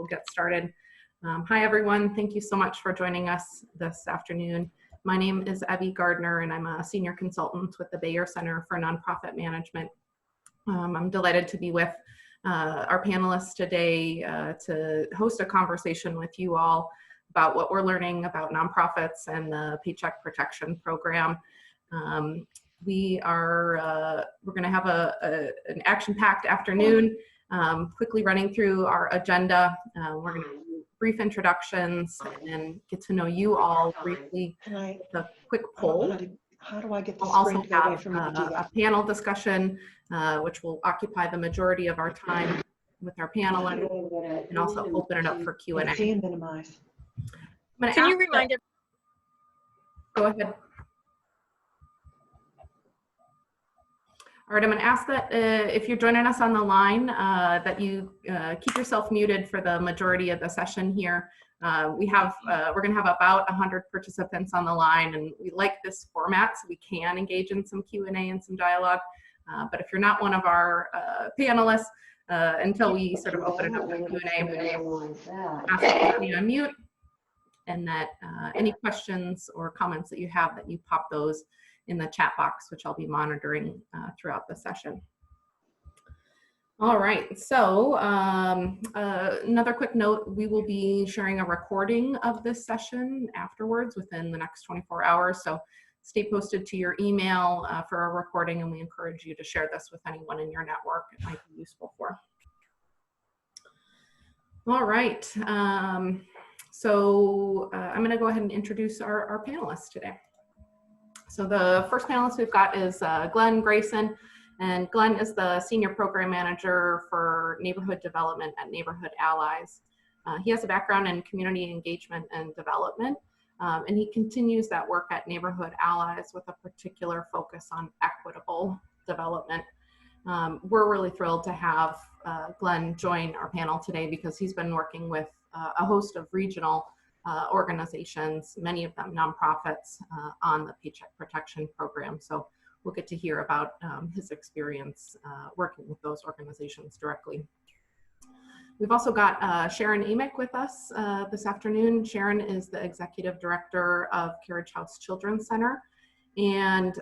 get started. Hi, everyone. Thank you so much for joining us this afternoon. My name is Evie Gardner, and I'm a senior consultant with the Bayer Center for Nonprofit Management. I'm delighted to be with our panelists today to host a conversation with you all about what we're learning about nonprofits and the Paycheck Protection Program. We're going to have an action-packed afternoon, quickly running through our agenda. We're going to do brief introductions and get to know you all briefly with a quick poll. How do I get the We'll also screen away have from me to do that? a panel discussion, which will occupy the majority of our time with our panelists, and also open it up for Q&A. See and minimize. Can you remind everyone? Go ahead. All right, I'm going to ask that if you're joining us on the line, that you keep yourself muted for the majority of the session here. We're going to have about 100 participants on the line, and we like this format so we can engage in some Q&A and some dialogue. But if you're not one of our panelists, until we sort of open it up for Q&A, ask that you unmute, and that any questions or comments that you have, that you pop those in the chat box, which I'll be monitoring throughout the session. All right, so another quick note, we will be sharing a recording of this session afterwards within the next 24 hours. So stay posted to your email for a recording, and we encourage you to share this with anyone in your network it might be useful for. All right, so I'm gonna go ahead and introduce our panelists today. So the first panelist we've got is Glenn Grayson, and Glenn is the Senior Program Manager for Neighborhood Development at Neighborhood Allies. He has a background in community engagement and development, and he continues that work at Neighborhood Allies with a particular focus on equitable development. We're really thrilled to have Glenn join our panel today because he's been working with a host of regional organizations, many of them nonprofits, on the Paycheck Protection Program. So we'll get to hear about his experience working with those organizations directly. We've also got Sharon Emick with us this afternoon. Sharon is the Executive Director of Carriage House Children's Center. And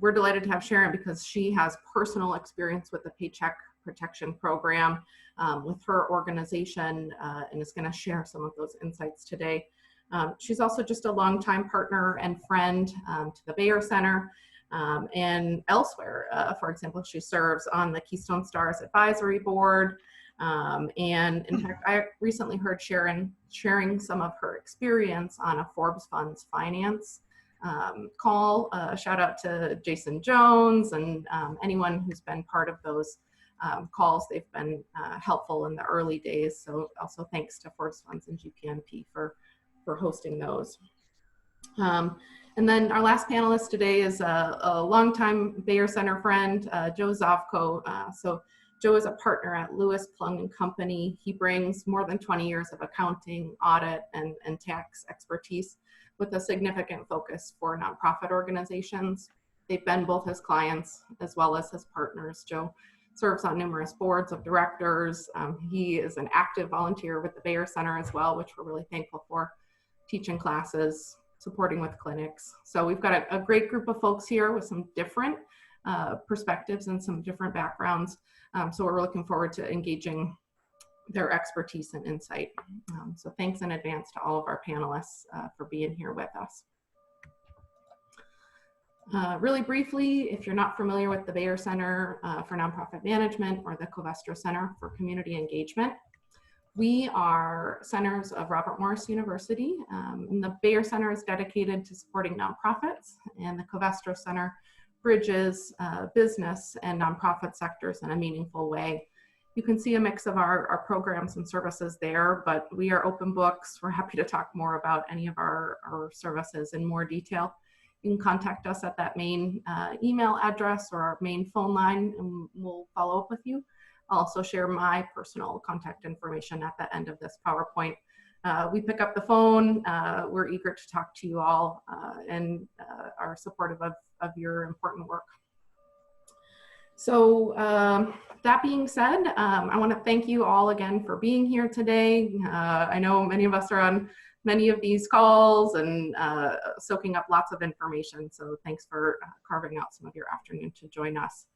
we're delighted to have Sharon because she has personal experience with the Paycheck Protection Program with her organization, and is going to share some of those insights today. She's also just a longtime partner and friend to the Bayer Center and elsewhere. For example, she serves on the Keystone Stars Advisory Board. And in fact, I recently heard Sharon sharing some of her experience on a Forbes Funds Finance call. Shout out to Jason Jones and anyone who's been part of those calls. They've been helpful in the early days. So also thanks to Forbes Funds and GPNP for hosting those. And then our last panelist today is a longtime Bayer Center friend, Joe Zovko. So Joe is a partner at Lewis Plung & Company. He brings more than 20 years of accounting, audit, and tax expertise with a significant focus for nonprofit organizations. They've been both his clients as well as his partners. Joe serves on numerous boards of directors. He is an active volunteer with the Bayer Center as well, which we're really thankful for, teaching classes, supporting with clinics. So we've got a great group of folks here with some different perspectives and some different backgrounds. So we're looking forward to engaging their expertise and insight. So thanks in advance to all of our panelists for being here with us. Really briefly, if you're not familiar with the Bayer Center for Nonprofit Management or the Covestro Center for Community Engagement, we are centers of Robert Morris University, and the Bayer Center is dedicated to supporting nonprofits, and the Covestro Center bridges business and nonprofit sectors in a meaningful way. You can see a mix of our programs and services there, but we are open books. We're happy to talk more about any of our services in more detail. You can contact us at that main email address or our main phone line, and we'll follow up with you. I'll also share my personal contact information at the end of this PowerPoint. We pick up the phone. We're eager to talk to you all and are supportive of your important work. So that being said, I want to thank you all again for being here today. I know many of us are on many of these calls and soaking up lots of information. So thanks for carving out some of your afternoon to join us.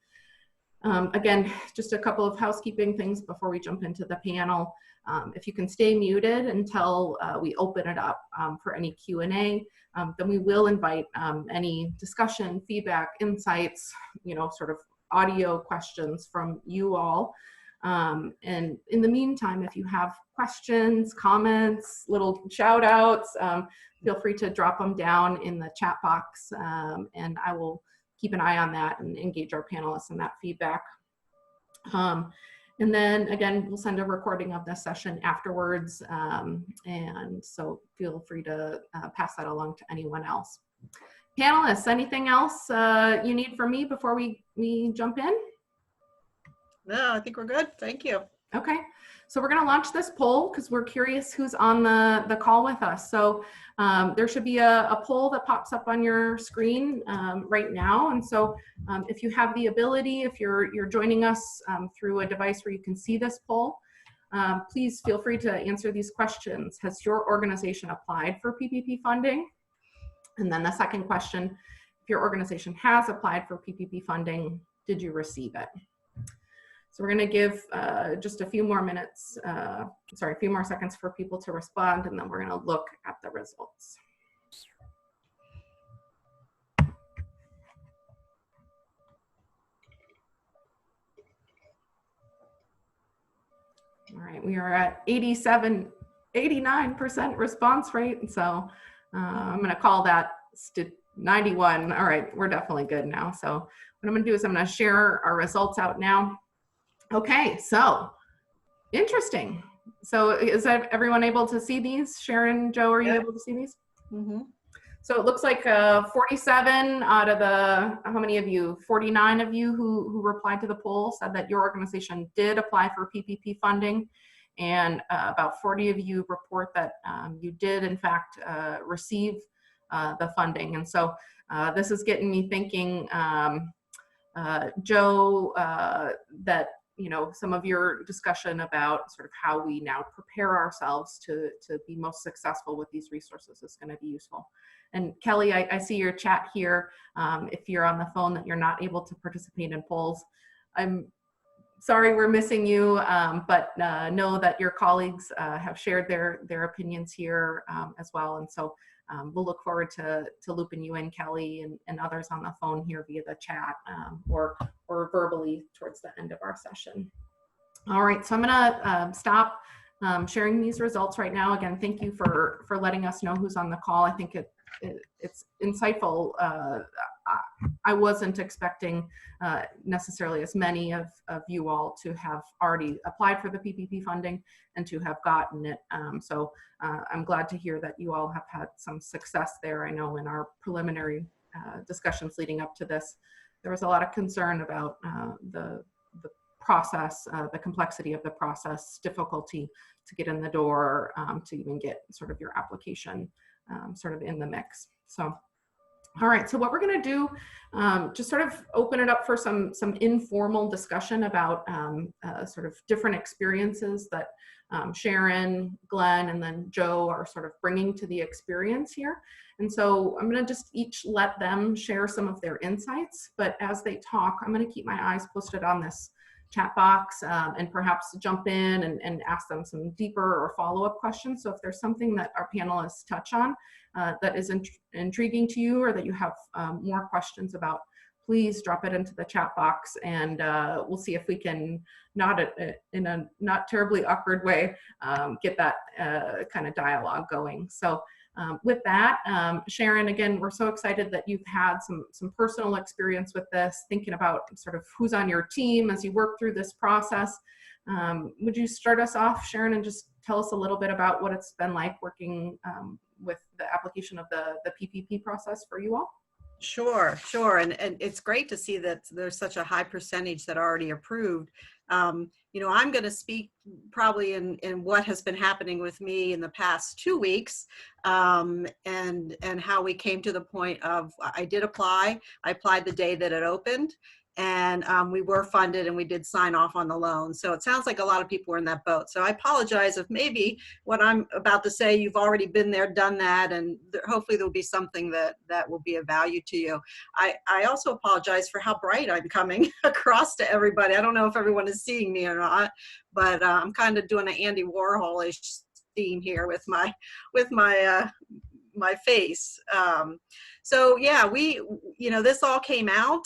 Again, just a couple of housekeeping things before we jump into the panel. If you can stay muted until we open it up for any Q&A, then we will invite any discussion, feedback, insights, sort of audio questions from you all. And in the meantime, if you have questions, comments, little shout outs, feel free to drop them down in the chat box, and I will keep an eye on that and engage our panelists in that feedback. And then again, we'll send a recording of this session afterwards. And so feel free to pass that along to anyone else. Panelists, anything else you need from me before we jump in? No, I think we're good. Thank you. Okay, so we're going to launch this poll because we're curious who's on the call with us. So there should be a poll that pops up on your screen right now. And so if you have the ability, if you're joining us through a device where you can see this poll, please feel free to answer these questions. Has your organization applied for PPP funding? And then the second question, if your organization has applied for PPP funding, did you receive it? So we're going to give just a few more minutes, a few more seconds for people to respond, and then we're going to look at the results. All right, we are at 89% response rate. So I'm going to call that 91. All right, we're definitely good now. So what I'm going to do is I'm going to share our results out now. Okay, so interesting. So is everyone able to see these? Sharon, Joe, are you able to see these? Mm-hmm. So it looks like 47 out of the, how many of you? 49 of you who replied to the poll said that your organization did apply for PPP funding. And about 40 of you report that you did, in fact, receive the funding. And so this is getting me thinking, Joe, that some of your discussion about sort of how we now prepare ourselves to be most successful with these resources is going to be useful. And Kelly, I see your chat here. If you're on the phone that you're not able to participate in polls, I'm sorry we're missing you, but know that your colleagues have shared their opinions here as well. And so we'll look forward to looping you in, Kelly, and others on the phone here via the chat or verbally towards the end of our session. All right, so I'm gonna stop sharing these results right now. Again, thank you for letting us know who's on the call. I think it's insightful. I wasn't expecting necessarily as many of you all to have already applied for the PPP funding and to have gotten it. So I'm glad to hear that you all have had some success there. I know in our preliminary discussions leading up to this, there was a lot of concern about the process, the complexity of the process, difficulty to get in the door, to even get sort of your application sort of in the mix. So, all right, so what we're gonna do, just sort of open it up for some informal discussion about sort of different experiences that Sharon, Glenn, and then Joe are sort of bringing to the experience here. And so I'm gonna just each let them share some of their insights, but as they talk, I'm gonna keep my eyes posted on this chat box and perhaps jump in and ask them some deeper or follow-up questions. So if there's something that our panelists touch on that is intriguing to you or that you have more questions about, please drop it into the chat box and we'll see if we can, in a not terribly awkward way, get that kind of dialogue going. So with that, Sharon, again, we're so excited that you've had some personal experience with this, thinking about sort of who's on your team as you work through this process. Would you start us off, Sharon, and just tell us a little bit about what it's been like working with the application of the PPP process for you all? Sure. And it's great to see that there's such a high percentage that are already approved. I'm going to speak probably in what has been happening with me in the past 2 weeks, and how we came to the point of I did apply. I applied the day that it opened, and we were funded and we did sign off on the loan. So it sounds like a lot of people were in that boat. So I apologize if maybe what I'm about to say, you've already been there, done that, and hopefully there'll be something that will be of value to you. I also apologize for how bright I'm coming across to everybody. I don't know if everyone is seeing me or not, but I'm kind of doing an Andy Warhol-ish theme here with my face. So yeah, this all came out,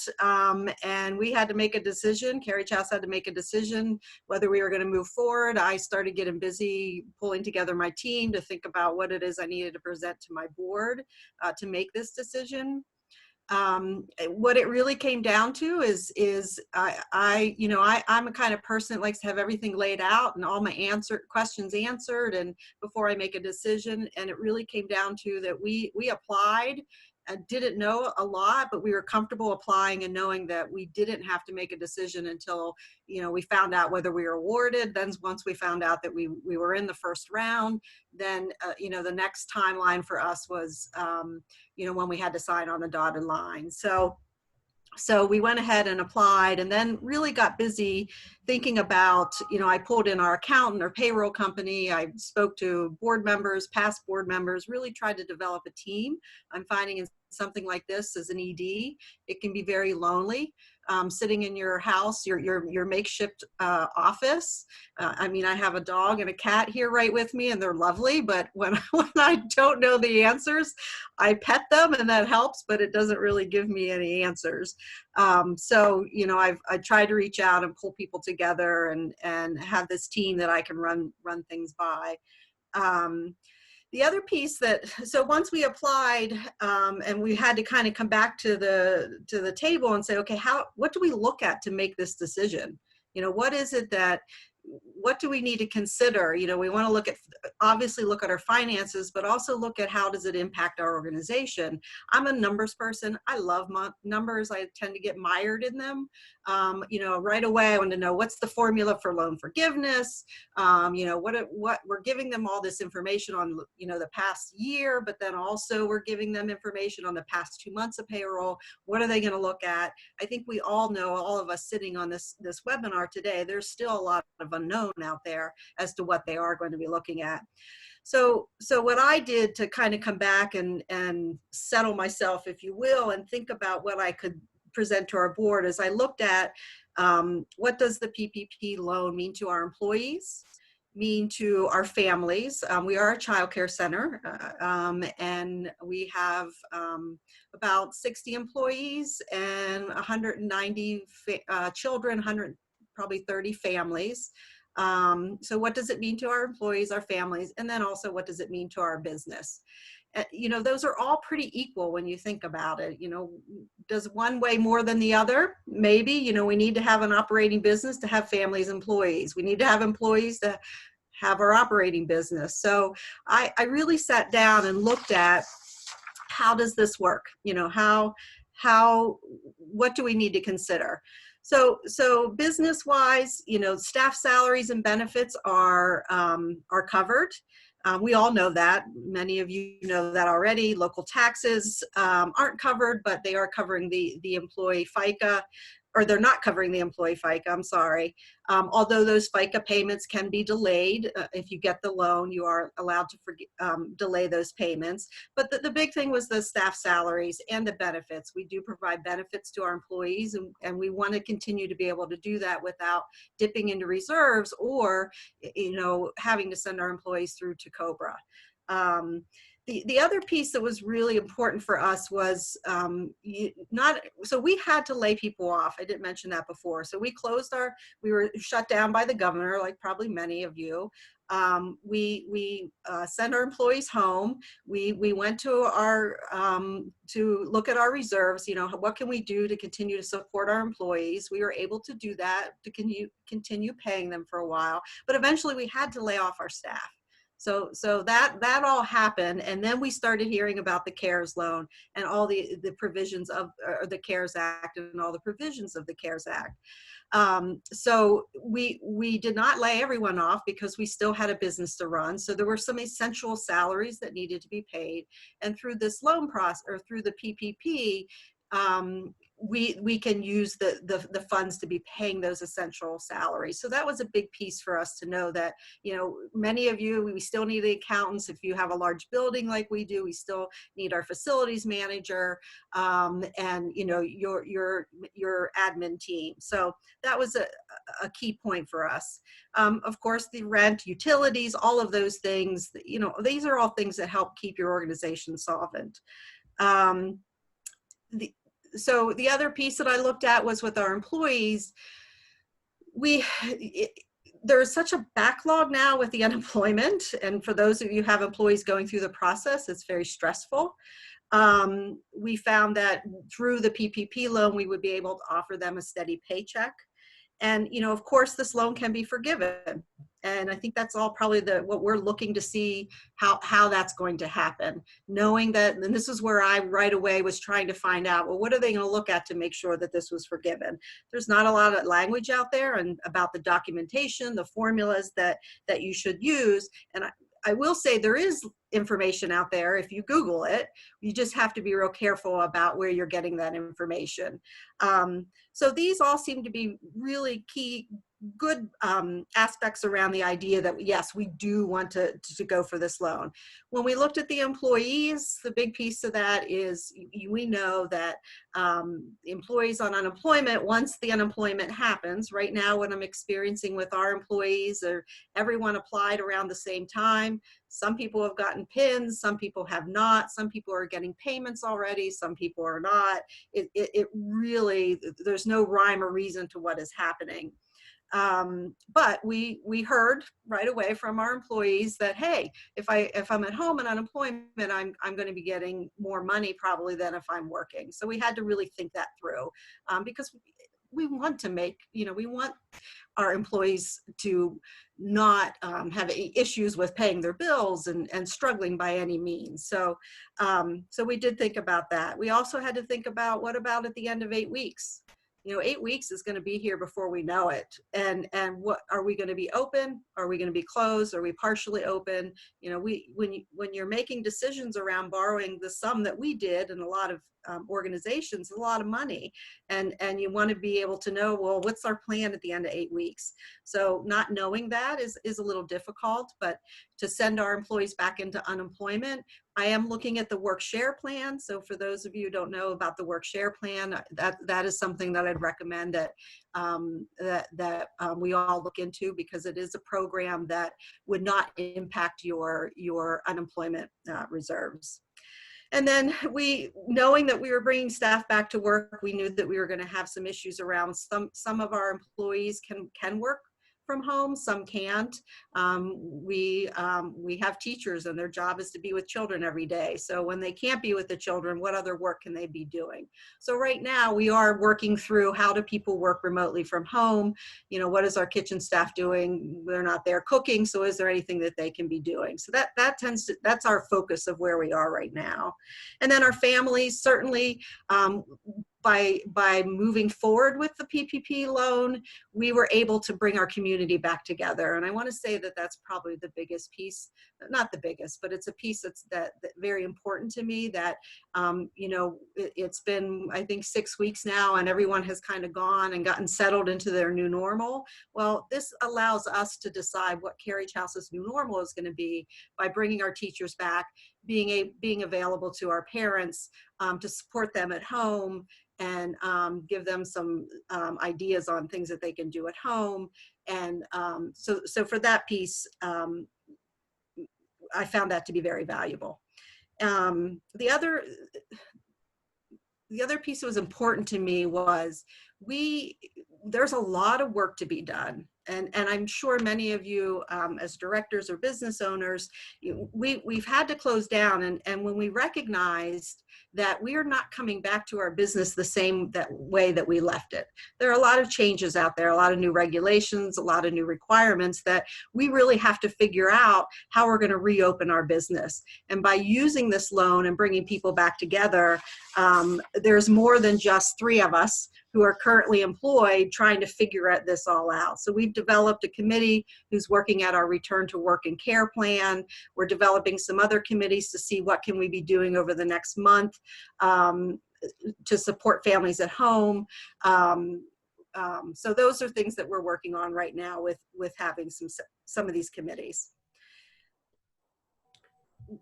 and we had to make a decision. Carriage House had to make a decision whether we were going to move forward. I started getting busy pulling together my team to think about what it is I needed to present to my board to make this decision. What it really came down to is I'm a kind of person that likes to have everything laid out and all my questions answered and before I make a decision. And it really came down to that we applied and didn't know a lot, but we were comfortable applying and knowing that we didn't have to make a decision until, we found out whether we were awarded. Then once we found out that we were in the first round, then, the next timeline for us was, when we had to sign on the dotted line. So we went ahead and applied and then really got busy thinking about, I pulled in our accountant or payroll company. I spoke to board members, past board members, really tried to develop a team. I'm finding in something like this as an ED, it can be very lonely. Sitting in your house, your makeshift office. I have a dog and a cat here right with me, and they're lovely. But when I don't know the answers, I pet them, and that helps. But it doesn't really give me any answers. I tried to reach out and pull people together and have this team that I can run things by. The other piece so once we applied and we had to kind of come back to the table and say, okay, what do we look at to make this decision? What do we need to consider? We want to obviously look at our finances, but also look at how does it impact our organization. I'm a numbers person. I love numbers. I tend to get mired in them. Right away, I want to know what's the formula for loan forgiveness. What we're giving them all this information on, the past year, but then also we're giving them information on the past 2 months of payroll. What are they going to look at? I think we all know, all of us sitting on this webinar today, there's still a lot of unknown out there as to what they are going to be looking at. So what I did to kind of come back and settle myself, if you will, and think about what I could present to our board is I looked at what does the PPP loan mean to our employees, mean to our families. We are a child care center, and we have about 60 employees and 190 children, probably 30 families. So what does it mean to our employees, our families, and then also what does it mean to our business? Those are all pretty equal when you think about it. Does one weigh more than the other? Maybe. We need to have an operating business to have families, employees. We need to have employees to have our operating business. So I really sat down and looked at how does this work? What do we need to consider? So business-wise, staff salaries and benefits are covered. We all know that. Many of you know that already. Local taxes aren't covered, but they are covering the employee FICA, or they're not covering the employee FICA, I'm sorry. Although those FICA payments can be delayed. If you get the loan, you are allowed to delay those payments. But the big thing was the staff salaries and the benefits. We do provide benefits to our employees, and we want to continue to be able to do that without dipping into reserves or, having to send our employees through to COBRA. The other piece that was really important for us was so we had to lay people off. I didn't mention that before. So we were shut down by the governor, like probably many of you. We sent our employees home. We went to to look at our reserves. What can we do to continue to support our employees? We were able to do that, to continue paying them for a while, but eventually we had to lay off our staff. So that all happened, and then we started hearing about the CARES loan and all the provisions of the CARES Act and all the provisions of the CARES Act. So we did not lay everyone off because we still had a business to run. So there were some essential salaries that needed to be paid, and through this loan process, or through the PPP, we can use the funds to be paying those essential salaries. So that was a big piece for us to know that, you know, many of you, we still need the accountants. If you have a large building like we do, we still need our facilities manager, and, you know, your admin team. So that was a key point for us. Of course, the rent, utilities, all of those things, you know, these are all things that help keep your organization solvent. So the other piece that I looked at was with our employees. There's such a backlog now with the unemployment, and for those of you who have employees going through the process, it's very stressful. We found that through the PPP loan, we would be able to offer them a steady paycheck. And, you know, of course, this loan can be forgiven. And I think that's all probably what we're looking to see how that's going to happen. Knowing that, and this is where I right away was trying to find out, well, what are they going to look at to make sure that this was forgiven? There's not a lot of language out there and about the documentation, the formulas that you should use. And I will say there is information out there if you Google it. You just have to be real careful about where you're getting that information. So these all seem to be really key, good aspects around the idea that, yes, we do want to go for this loan. When we looked at the employees, the big piece of that is we know that employees on unemployment, once the unemployment happens, right now what I'm experiencing with our employees, everyone applied around the same time. Some people have gotten PINs, some people have not, some people are getting payments already, some people are not. It really, there's no rhyme or reason to what is happening. But we heard right away from our employees that, hey, if I'm at home and unemployment, I'm going to be getting more money probably than if I'm working. So we had to really think that through, because we want to make, you know, we want our employees to not have issues with paying their bills and struggling by any means. So, so we did think about that. We also had to think about, what about at the end of 8 weeks? You know, 8 weeks is going to be here before we know it. And what are we going to be open? Are we going to be closed? Are we partially open? You know, when you're making decisions around borrowing the sum that we did, and a lot of organizations, a lot of money, and you want to be able to know, well, what's our plan at the end of 8 weeks? So not knowing that is a little difficult, but to send our employees back into unemployment, I am looking at the work share plan. So for those of you who don't know about the work share plan, that is something that I'd recommend that we all look into, because it is a program that would not impact your unemployment reserves. And then knowing that we were bringing staff back to work, we knew that we were going to have some issues around some of our employees can work from home, some can't. We have teachers, and their job is to be with children every day. So when they can't be with the children, what other work can they be doing? So right now we are working through, how do people work remotely from home? You know, what is our kitchen staff doing? They're not there cooking, so is there anything that they can be doing? So that's our focus of where we are right now. And then our families, certainly, by moving forward with the PPP loan, we were able to bring our community back together. And I want to say that that's probably the biggest piece, not the biggest, but it's a piece that's very important to me, that, you know, it's been, I think, 6 weeks now, and everyone has kind of gone and gotten settled into their new normal. Well, this allows us to decide what Carriage House's new normal is going to be by bringing our teachers back, being available to our parents, to support them at home, and give them some ideas on things that they can do at home. And so for that piece, I found that to be very valuable. The other piece that was important to me was, there's a lot of work to be done. And I'm sure many of you, as directors or business owners, we've had to close down. And when we recognized that we are not coming back to our business the same way that we left it, there are a lot of changes out there, a lot of new regulations, a lot of new requirements that we really have to figure out how we're going to reopen our business. And by using this loan and bringing people back together, there's more than just 3 of us who are currently employed trying to figure this all out. So we've developed a committee who's working at our return to work and care plan. We're developing some other committees to see what can we be doing over the next month. to support families at home. So those are things that we're working on right now with having some of these committees.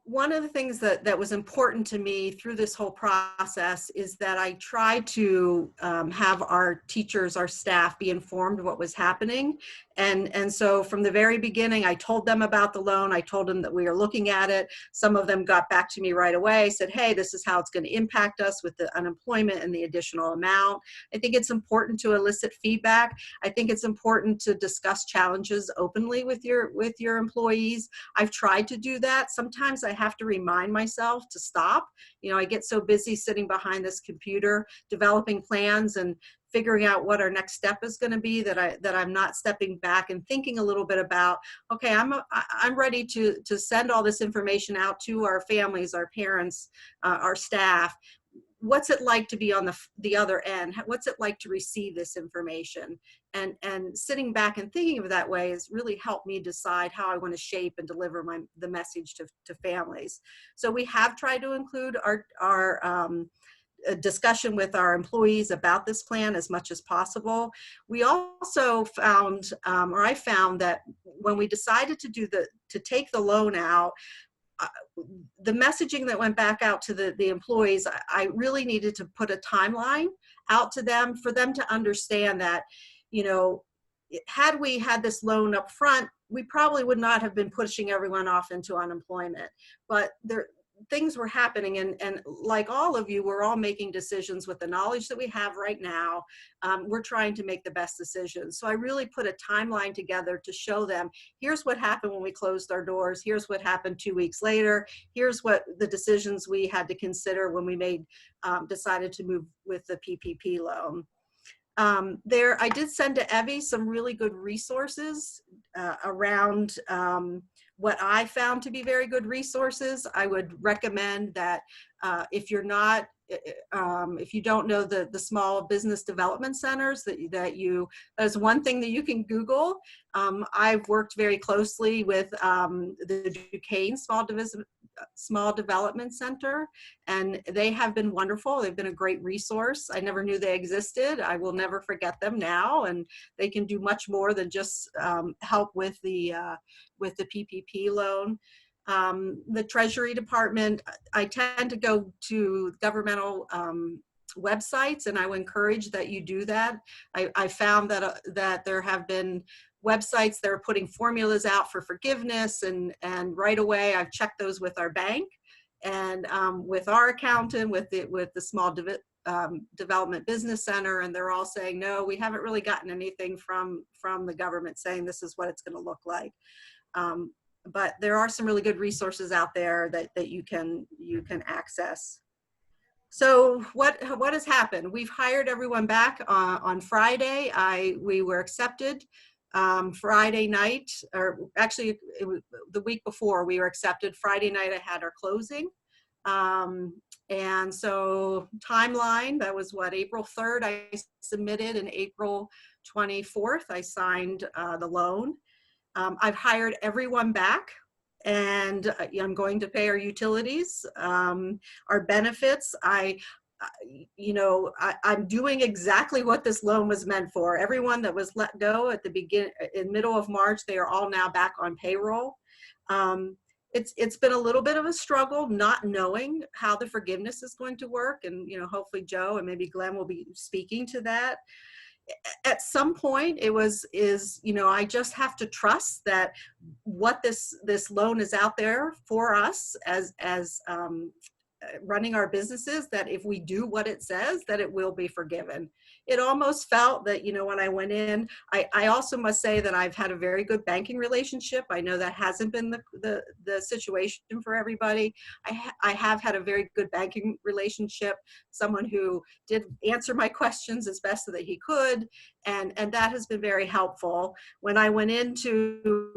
One of the things that was important to me through this whole process is that I tried to have our teachers, our staff be informed of what was happening. And so from the very beginning, I told them about the loan. I told them that we are looking at it. Some of them got back to me right away, said, hey, this is how it's going to impact us with the unemployment and the additional amount. I think it's important to elicit feedback. I think it's important to discuss challenges openly with your employees. I've tried to do that. Sometimes I have to remind myself to stop. You know, I get so busy sitting behind this computer, developing plans and figuring out what our next step is going to be that I'm not stepping back and thinking a little bit about, okay, I'm ready to send all this information out to our families, our parents, our staff. What's it like to be on the other end? What's it like to receive this information? And sitting back and thinking of it that way has really helped me decide how I want to shape and deliver the message to families. So we have tried to include our a discussion with our employees about this plan as much as possible. We also found, or I found, that when we decided to take the loan out, the messaging that went back out to the employees, I really needed to put a timeline out to them for them to understand that, you know, had we had this loan up front, we probably would not have been pushing everyone off into unemployment. But things were happening, and like all of you, we're all making decisions with the knowledge that we have right now. We're trying to make the best decisions. So I really put a timeline together to show them, here's what happened when we closed our doors, here's what happened 2 weeks later, here's what the decisions we had to consider when we decided to move with the PPP loan. I did send to Evie some really good resources around what I found to be very good resources. I would recommend that if you don't know the small business development centers, that's one thing that you can Google. I've worked very closely with the Duquesne Small Development Center, and they have been wonderful. They've been a great resource. I never knew they existed. I will never forget them now, and they can do much more than just help with the PPP loan. The Treasury Department, I tend to go to governmental websites, and I would encourage that you do that. I found that there have been websites that are putting formulas out for forgiveness, and right away I've checked those with our bank and with our accountant, with the Small Development Business Center, and they're all saying, no, we haven't really gotten anything from the government saying this is what it's going to look like. But there are some really good resources out there that you can access. So what has happened? We've hired everyone back on Friday. We were accepted Friday night, or actually it was the week before we were accepted. Friday night I had our closing. And so timeline, that was what, April 3rd I submitted, and April 24th I signed the loan. I've hired everyone back, and I'm going to pay our utilities, our benefits. I'm doing exactly what this loan was meant for. Everyone that was let go at the middle of March, they are all now back on payroll. It's been a little bit of a struggle not knowing how the forgiveness is going to work, and hopefully Joe and maybe Glenn will be speaking to that. At some point I just have to trust that what this loan is out there for us as running our businesses, that if we do what it says, that it will be forgiven. It almost felt that, when I went in, I also must say that I've had a very good banking relationship. I know that hasn't been the situation for everybody. I have had a very good banking relationship, someone who did answer my questions as best that he could, and that has been very helpful. When I went in to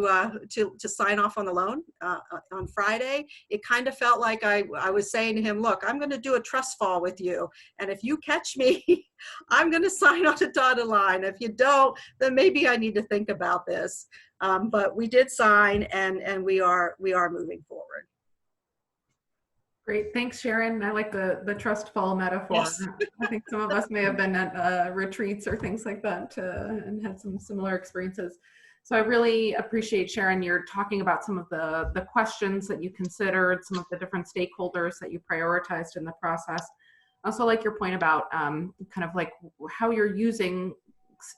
sign off on the loan on Friday, it kind of felt like I was saying to him, look, I'm going to do a trust fall with you, and if you catch me, I'm going to sign on a dotted line. If you don't, then maybe I need to think about this. But we did sign, and we are moving forward. Great, thanks, Sharon. I like the trust fall metaphor. Yes. I think some of us may have been at retreats or things like that and had some similar experiences. So I really appreciate, Sharon, you're talking about some of the questions that you considered, some of the different stakeholders that you prioritized in the process. I also like your point about kind of like how you're using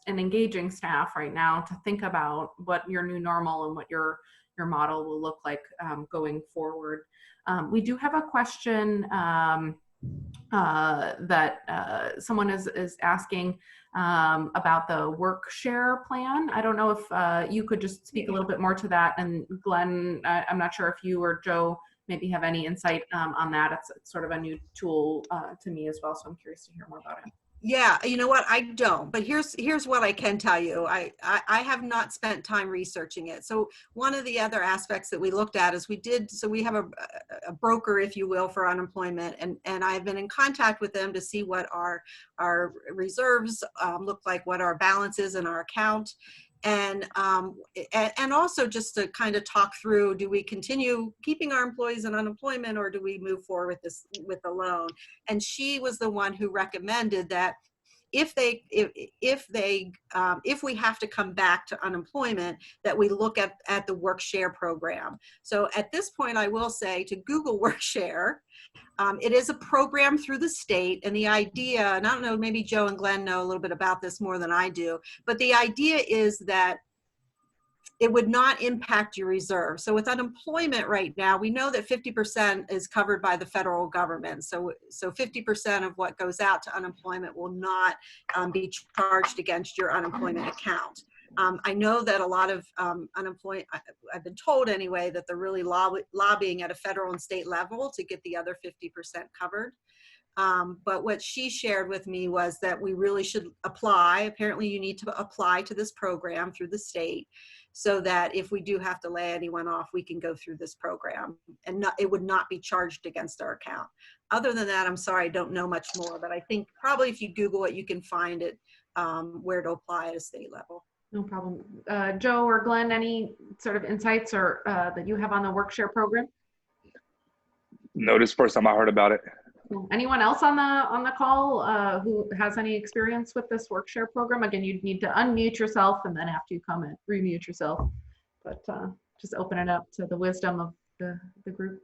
and engaging staff right now to think about what your new normal and what your model will look like going forward. We do have a question that someone is asking about the work share plan. I don't know if you could just speak a little bit more to that. And Glenn, I'm not sure if you or Joe maybe have any insight on that. It's sort of a new tool to me as well, so I'm curious to hear more about it. Yeah, you know what? I don't, but here's what I can tell you. I have not spent time researching it. So one of the other aspects that we looked at is we have a broker, if you will, for unemployment, and I've been in contact with them to see what our reserves look like, what our balance is in our account. And also just to kind of talk through, do we continue keeping our employees in unemployment, or do we move forward with the loan? And she was the one who recommended that if we have to come back to unemployment, that we look at the work share program. So at this point, I will say to Google work share. It is a program through the state, and the idea, and I don't know, maybe Joe and Glenn know a little bit about this more than I do, but the idea is that it would not impact your reserve. So with unemployment right now, we know that 50% is covered by the federal government. So 50% of what goes out to unemployment will not be charged against your unemployment account. I know that a lot of unemployed, I've been told anyway, that they're really lobbying at a federal and state level to get the other 50% covered. But what she shared with me was that we really should apply. Apparently you need to apply to this program through the state, so that if we do have to lay anyone off, we can go through this program and it would not be charged against our account. Other than that, I'm sorry, I don't know much more, but I think probably if you Google it, you can find it where to apply at a state level. No problem. Joe or Glenn, any sort of insights or that you have on the work-share program? No, this is the first time I heard about it. Anyone else on the call who has any experience with this work-share program? Again, you'd need to unmute yourself, and then after you come and remute yourself. But just open it up to the wisdom of the group.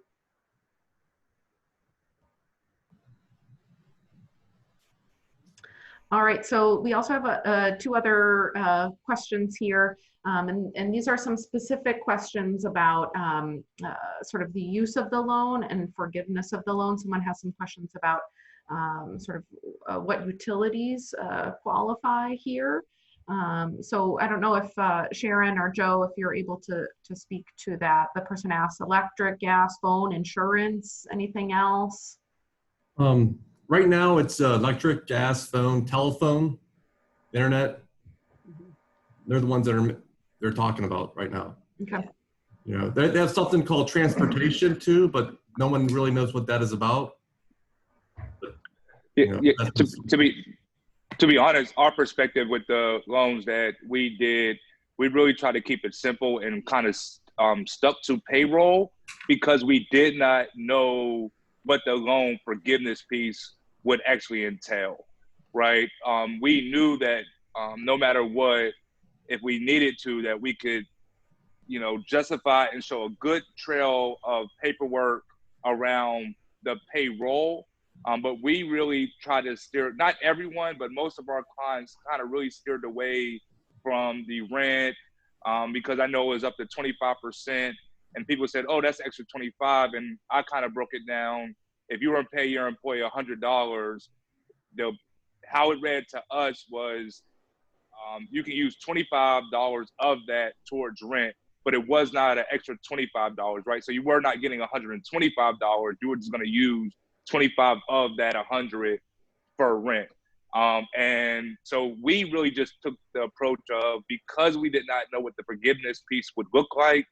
All right, so we also have two other questions here, and these are some specific questions about sort of the use of the loan and forgiveness of the loan. Someone has some questions about sort of what utilities qualify here. So I don't know if Sharon or Joe, if you're able to speak to that. The person asks electric, gas, phone, insurance, anything else? Right now, it's electric, gas, phone, telephone, internet. They're the ones that they're talking about right now. Okay. You know, they have something called transportation too, but no one really knows what that is about. But, you know, to be honest, our perspective with the loans that we did, we really tried to keep it simple and kind of stuck to payroll, because we did not know what the loan forgiveness piece would actually entail, right? We knew that no matter what, if we needed to, that we could, you know, justify and show a good trail of paperwork around the payroll. But we really try to steer, not everyone, but most of our clients kind of really steered away from the rent, because I know it was up to 25%, and people said, oh, that's extra 25. And I kind of broke it down. If you were to pay your employee $100, how it read to us was you can use $25 of that towards rent, but it was not an extra $25, right? So you were not getting $125. You were just going to use 25 of that 100 for rent. And so we really just took the approach of, because we did not know what the forgiveness piece would look like,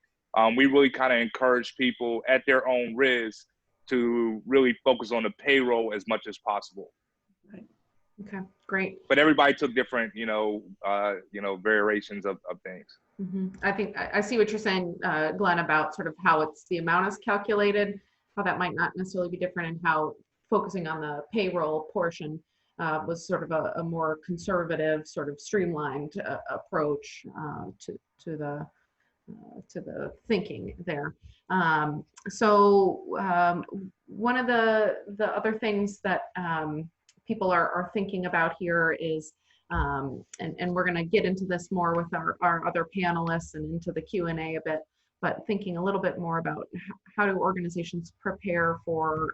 we really kind of encouraged people at their own risk to really focus on the payroll as much as possible. Right. Okay, great. But everybody took different, variations of things. Mm-hmm. I think I see what you're saying, Glenn, about sort of how the amount is calculated. how that might not necessarily be different, and how focusing on the payroll portion was sort of a more conservative, sort of streamlined approach to the thinking there. One of the other things that people are thinking about here is, and we're going to get into this more with our other panelists and into the Q&A a bit, but thinking a little bit more about how do organizations prepare for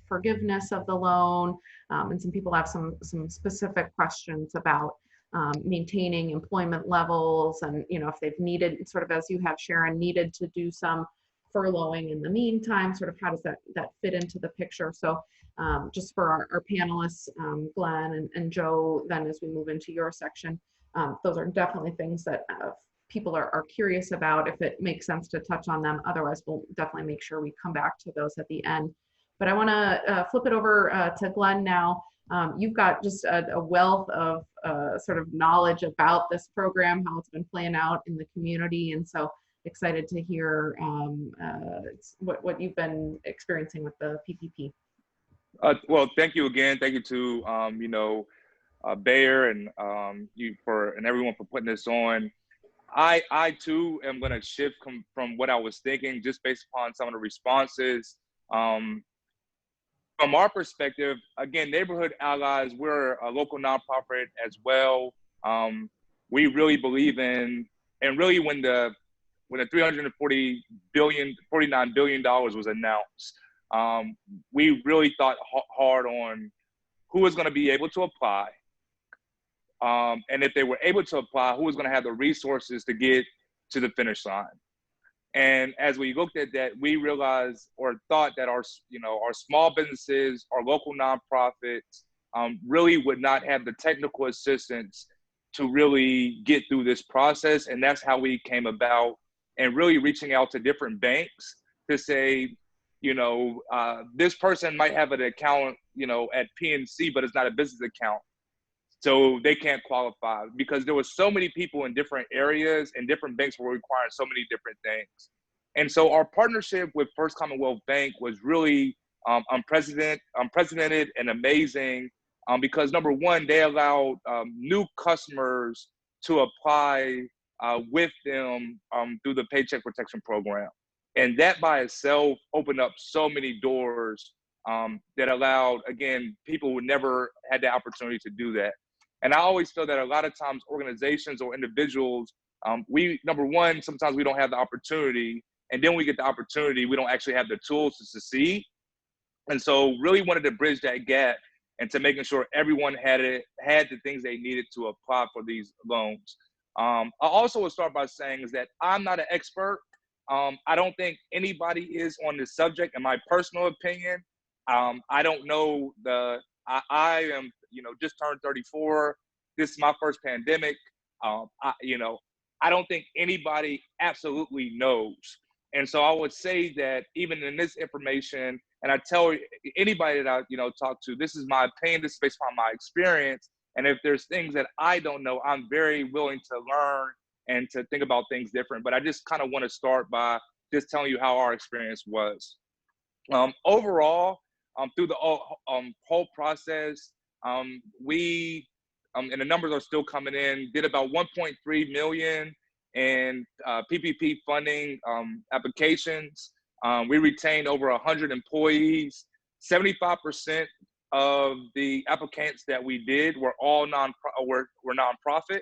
forgiveness of the loan, and some people have some specific questions about maintaining employment levels, and if they've needed, sort of as you have, Sharon, needed to do some furloughing in the meantime, sort of how does that fit into the picture? So just for our panelists, Glenn and Joe, then as we move into your section, those are definitely things that people are curious about, if it makes sense to touch on them. Otherwise, we'll definitely make sure we come back to those at the end. But I want to flip it over to Glenn now. You've got just a wealth of sort of knowledge about this program, how it's been playing out in the community, and so excited to hear what you've been experiencing with the PPP. Well, thank you again. Thank you to Bayer and you and everyone for putting this on. I too am going to shift from what I was thinking, just based upon some of the responses. From our perspective, again, Neighborhood Allies, we're a local nonprofit as well. We really believe in, and really when the $49 billion was announced, we really thought hard on who was going to be able to apply. And if they were able to apply, who was going to have the resources to get to the finish line. And as we looked at that, we realized or thought that our small businesses, our local nonprofits, really would not have the technical assistance to really get through this process. And that's how we came about, and really reaching out to different banks to say, this person might have an account, at PNC, but it's not a business account. So they can't qualify, because there were so many people in different areas, and different banks were requiring so many different things. And so our partnership with First Commonwealth Bank was really unprecedented and amazing, because number one, they allowed new customers to apply with them through the Paycheck Protection Program. And that by itself opened up so many doors that allowed, again, people who never had the opportunity to do that. And I always feel that a lot of times organizations or individuals, number one, sometimes we don't have the opportunity, and then we get the opportunity, we don't actually have the tools to succeed. And so really wanted to bridge that gap into making sure everyone had the things they needed to apply for these loans. I also would start by saying is that I'm not an expert. I don't think anybody is on this subject, in my personal opinion. I don't know I am, just turned 34. This is my first pandemic. I don't think anybody absolutely knows. And so I would say that even in this information, and I tell anybody that I, talk to, this is my opinion, this is based on my experience. And if there's things that I don't know, I'm very willing to learn and to think about things different. But I just kind of want to start by just telling you how our experience was. Overall, through the whole process, we, and the numbers are still coming in, did about 1.3 million in PPP funding applications. We retained over 100 employees. 75% of the applicants that we did were all were nonprofit.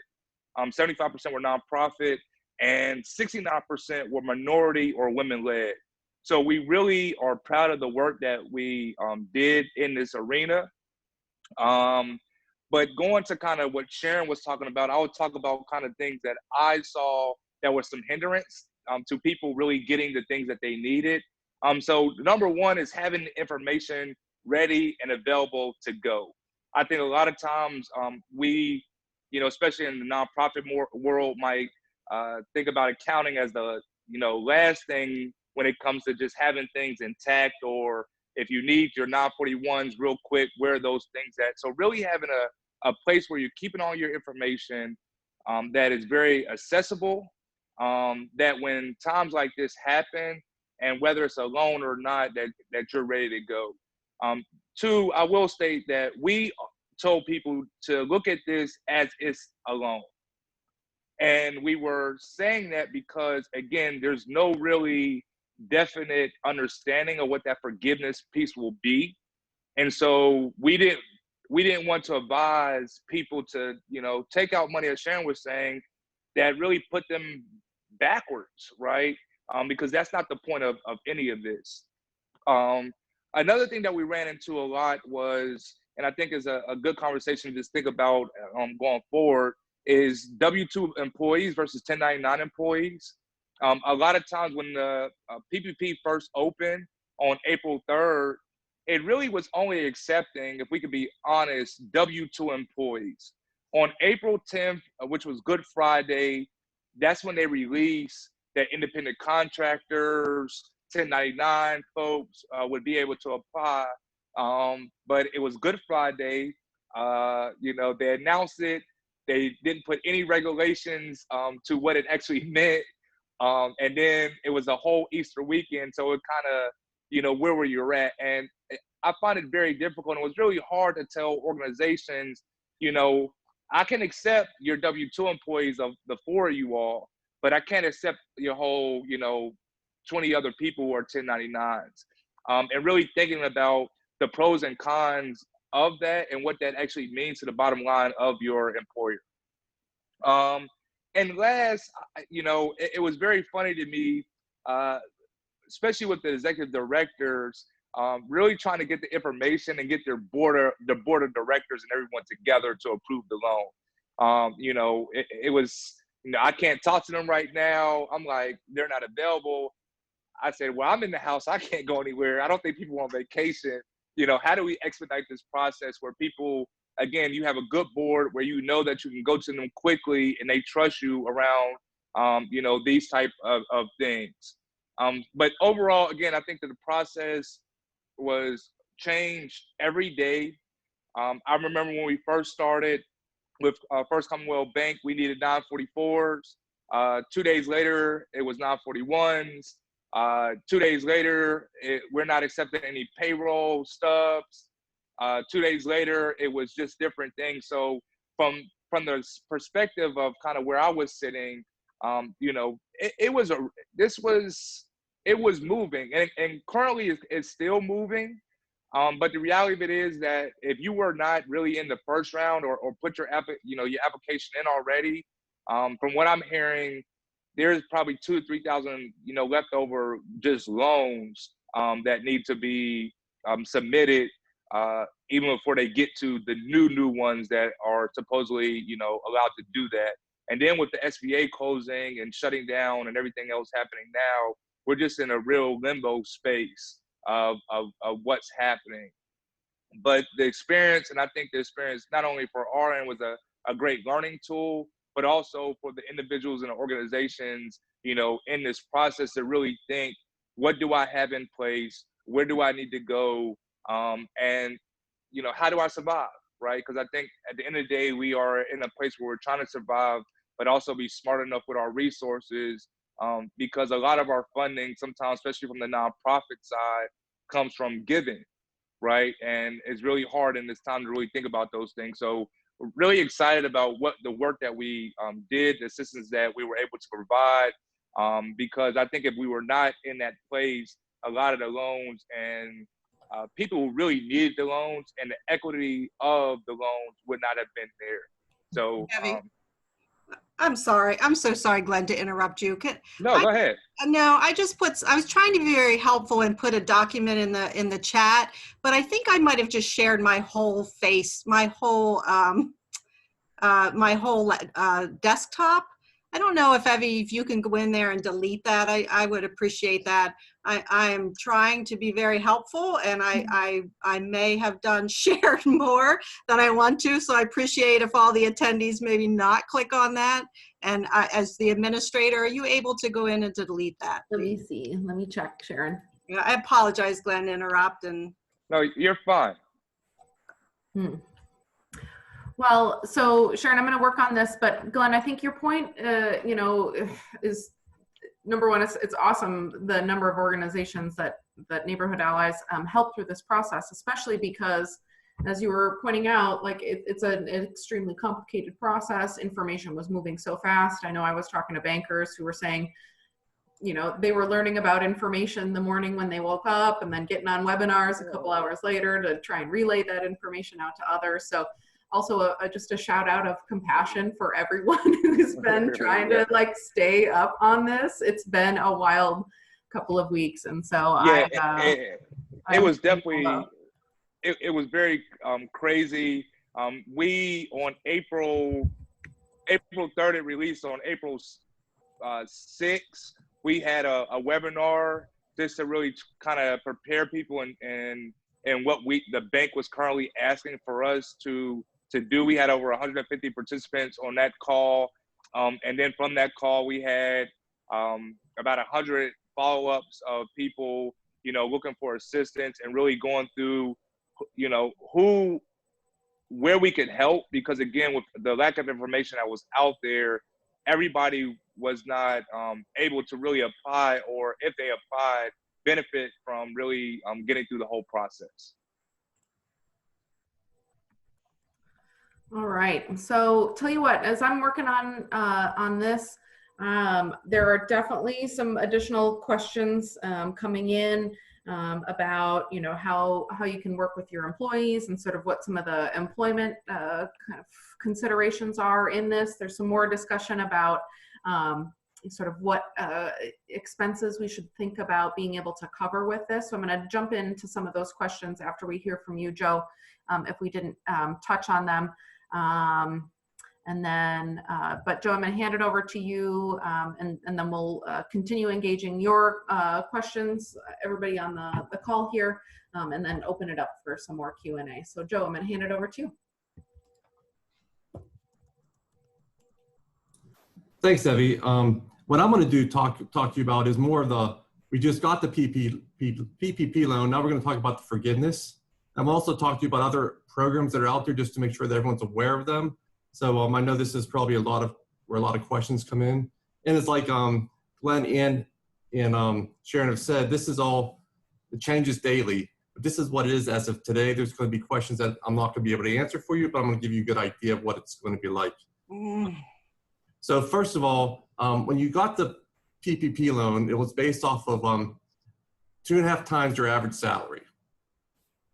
75% were nonprofit, and 69% were minority or women-led. So we really are proud of the work that we did in this arena. But going to kind of what Sharon was talking about, I would talk about kind of things that I saw that were some hindrance to people really getting the things that they needed. So number one is having the information ready and available to go. I think a lot of times we, especially in the nonprofit world, might think about accounting as the, last thing when it comes to just having things intact, or if you need your 941s real quick, where are those things at? So really having a place where you're keeping all your information that is very accessible, that when times like this happen and whether it's a loan or not, that you're ready to go. Two, I will state that we told people to look at this as it's a loan. And we were saying that because, again, there's no really definite understanding of what that forgiveness piece will be. And so we didn't want to advise people to, take out money, as Sharon was saying, that really put them backwards, right? Because that's not the point of any of this. Another thing that we ran into a lot was, and I think is a good conversation to just think about going forward, is W-2 employees versus 1099 employees. A lot of times when the PPP first opened on April 3rd, it really was only accepting, if we could be honest, W-2 employees. On April 10th, which was Good Friday, that's when they released that independent contractors, 1099 folks would be able to apply. But it was Good Friday. They announced it. They didn't put any regulations to what it actually meant. And then it was a whole Easter weekend. So it kind of, where were you at? And I find it very difficult. And it was really hard to tell organizations, I can accept your W-2 employees of the 4 of you all, but I can't accept your whole, 20 other people who are 1099s. And really thinking about the pros and cons of that and what that actually means to the bottom line of your employer. And last, it was very funny to me, especially with the executive directors, really trying to get the information and get the board of directors and everyone together to approve the loan. It was, I can't talk to them right now. I'm like, they're not available. I said, well, I'm in the house. I can't go anywhere. I don't think people are on vacation. How do we expedite this process where people, again, you have a good board where you know that you can go to them quickly and they trust you around, these type of things. But overall, again, I think that the process was changed every day. I remember when we first started with First Commonwealth Bank, we needed 944s. 2 days later, it was 941s. 2 days later, we're not accepting any payroll stubs. 2 days later, it was just different things. So from the perspective of kind of where I was sitting, it was moving, and currently it's still moving. But the reality of it is that if you were not really in the first round or put your application in already, from what I'm hearing, there's probably 2,000 to 3,000 leftover just loans that need to be submitted even before they get to the new ones that are supposedly allowed to do that. And then with the SBA closing and shutting down and everything else happening now, we're just in a real limbo space of what's happening. But the experience, and I think the experience not only for our end was a great learning tool, but also for the individuals and the organizations, in this process to really think, what do I have in place? Where do I need to go? And, how do I survive, right? Because I think at the end of the day, we are in a place where we're trying to survive, but also be smart enough with our resources, because a lot of our funding sometimes, especially from the nonprofit side, comes from giving, right? And it's really hard in this time to really think about those things. So we're really excited about what the work that we did, the assistance that we were able to provide, because I think if we were not in that place, a lot of the loans and people who really needed the loans and the equity of the loans would not have been there. So I'm sorry. I'm so sorry, Glenn, to interrupt you. No, go ahead. No, I was trying to be very helpful and put a document in the chat, but I think I might have just shared my whole desktop. I don't know if Evie, if you can go in there and delete that, I would appreciate that. I am trying to be very helpful, and I may have done shared more than I want to, so I appreciate if all the attendees maybe not click on that. And as the administrator, are you able to go in and to delete that? Let me see. Let me check, Sharon. Yeah, I apologize, Glenn, to interrupt. And No, you're fine. Well, so Sharon, I'm going to work on this, but Glenn, I think your point, is number one, it's awesome the number of organizations that Neighborhood Allies help through this process, especially because, as you were pointing out, like it's an extremely complicated process. Information was moving so fast. I know I was talking to bankers who were saying, you know, they were learning about information the morning when they woke up and then getting on webinars a couple hours later to try and relay that information out to others. So also just a shout out of compassion for everyone who's been trying to like stay up on this. It's been a wild couple of weeks. And so it was definitely, it was very crazy. We on April 3rd, it released on April 6th. We had a webinar just to really kind of prepare people and what the bank was currently asking for us to do. We had over 150 participants on that call. And then from that call, we had about 100 follow-ups of people, you know, looking for assistance and really going through, you know, where we could help. Because again, with the lack of information that was out there, everybody was not able to really apply, or if they applied, benefit from really getting through the whole process. All right. So tell you what, as I'm working on this, there are definitely some additional questions coming in about, you know, how you can work with your employees and sort of what some of the employment kind of considerations are in this. There's some more discussion about sort of what expenses we should think about being able to cover with this. So I'm going to jump into some of those questions after we hear from you, Joe, if we didn't touch on them. And then, but Joe, I'm going to hand it over to you, and then we'll continue engaging your questions, everybody on the call here, and then open it up for some more Q&A. So Joe, I'm going to hand it over to you. Thanks, Evie. What I'm going to do, talk to you about is more of we just got the PPP loan. Now we're going to talk about the forgiveness. I'm also talk to you about other programs that are out there just to make sure that everyone's aware of them. So I know this is probably where a lot of questions come in. And it's like Glenn and Sharon have said, this is all, it changes daily. But this is what it is as of today. There's going to be questions that I'm not going to be able to answer for you, but I'm going to give you a good idea of what it's going to be like. So first of all, when you got the PPP loan, it was based off of 2.5 times your average salary.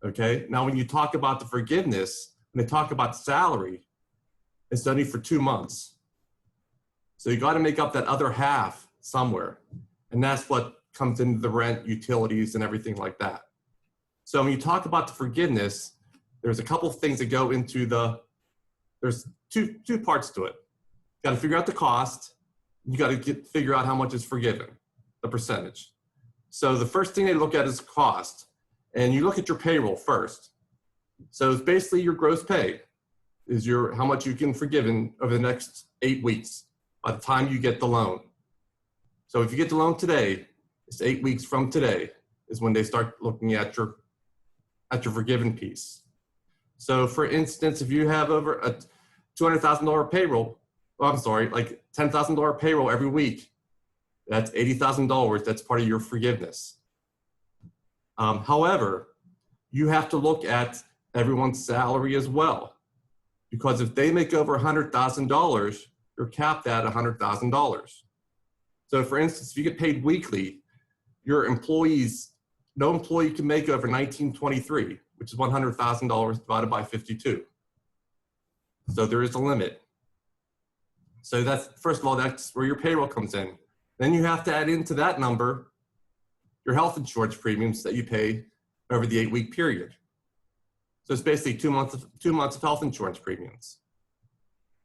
Okay. Now, when you talk about the forgiveness, when they talk about salary, it's only for 2 months. So you got to make up that other half somewhere. And that's what comes into the rent, utilities, and everything like that. So when you talk about the forgiveness, there's a couple of things that go into there's two parts to it. You got to figure out the cost. You got to figure out how much is forgiven, the percentage. So the first thing they look at is cost. And you look at your payroll first. So it's basically your gross pay is how much you can forgiven over the next 8 weeks by the time you get the loan. So if you get the loan today, it's 8 weeks from today is when they start looking at your forgiven piece. So for instance, if you have over a $200,000 payroll, like $10,000 payroll every week, that's $80,000. That's part of your forgiveness. However, you have to look at everyone's salary as well, because if they make over $100,000, you're capped at $100,000. So for instance, if you get paid weekly, your employees, no employee can make over $1923, which is $100,000 divided by 52. So there is a limit. So that's, first of all, that's where your payroll comes in. Then you have to add into that number your health insurance premiums that you pay over the 8-week period. So it's basically 2 months of health insurance premiums.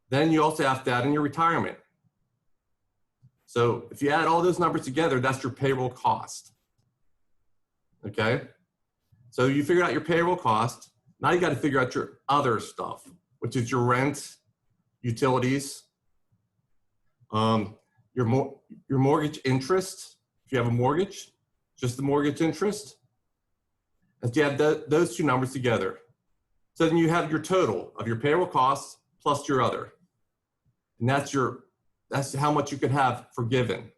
Then you also have to add in your retirement. So if you add all those numbers together, that's your payroll cost. Okay? So you figure out your payroll cost. Now you got to figure out your other stuff, which is your rent, utilities, your mortgage interest, if you have a mortgage, just the mortgage interest. And you have those two numbers together. So then you have your total of your payroll costs plus your other. And that's how much you could have forgiven.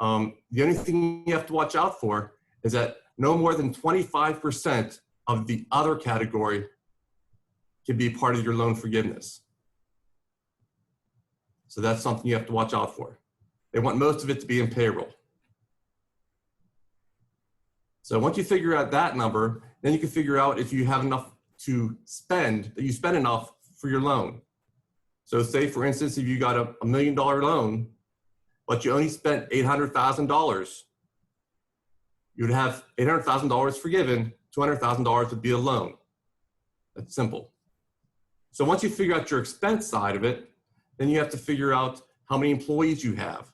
The only thing you have to watch out for is that no more than 25% of the other category can be part of your loan forgiveness. So that's something you have to watch out for. They want most of it to be in payroll. So once you figure out that number, then you can figure out if you have enough to spend, that you spend enough for your loan. So say, for instance, if you got a $1 million loan, but you only spent $800,000, you would have $800,000 forgiven, $200,000 would be a loan. That's simple. So once you figure out your expense side of it, then you have to figure out how many employees you have.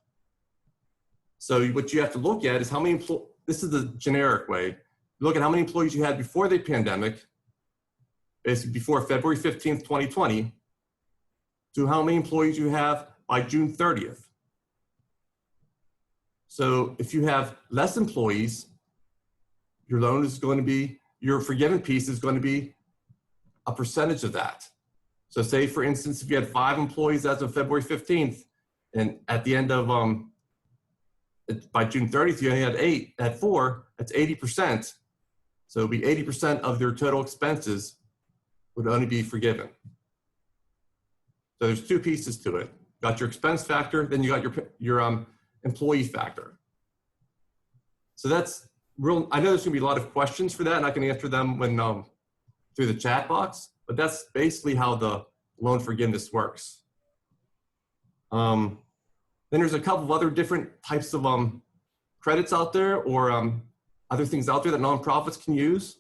So what you have to look at is how many this is the generic way. Look at how many employees you had before the pandemic, basically before February 15th, 2020, to how many employees you have by June 30th. So if you have less employees, your loan is going to be, your forgiven piece is going to be a percentage of that. So say, for instance, if you had 5 employees as of February 15th, and at the end of, by June 30th, you only had 4, that's 80%. So it'd be 80% of their total expenses would only be forgiven. So there's 2 pieces to it. You got your expense factor, then you got your employee factor. So that's real. I know there's gonna be a lot of questions for that, and I can answer them when through the chat box, but that's basically how the loan forgiveness works. Then there's a couple of other different types of credits out there, or other things out there that nonprofits can use.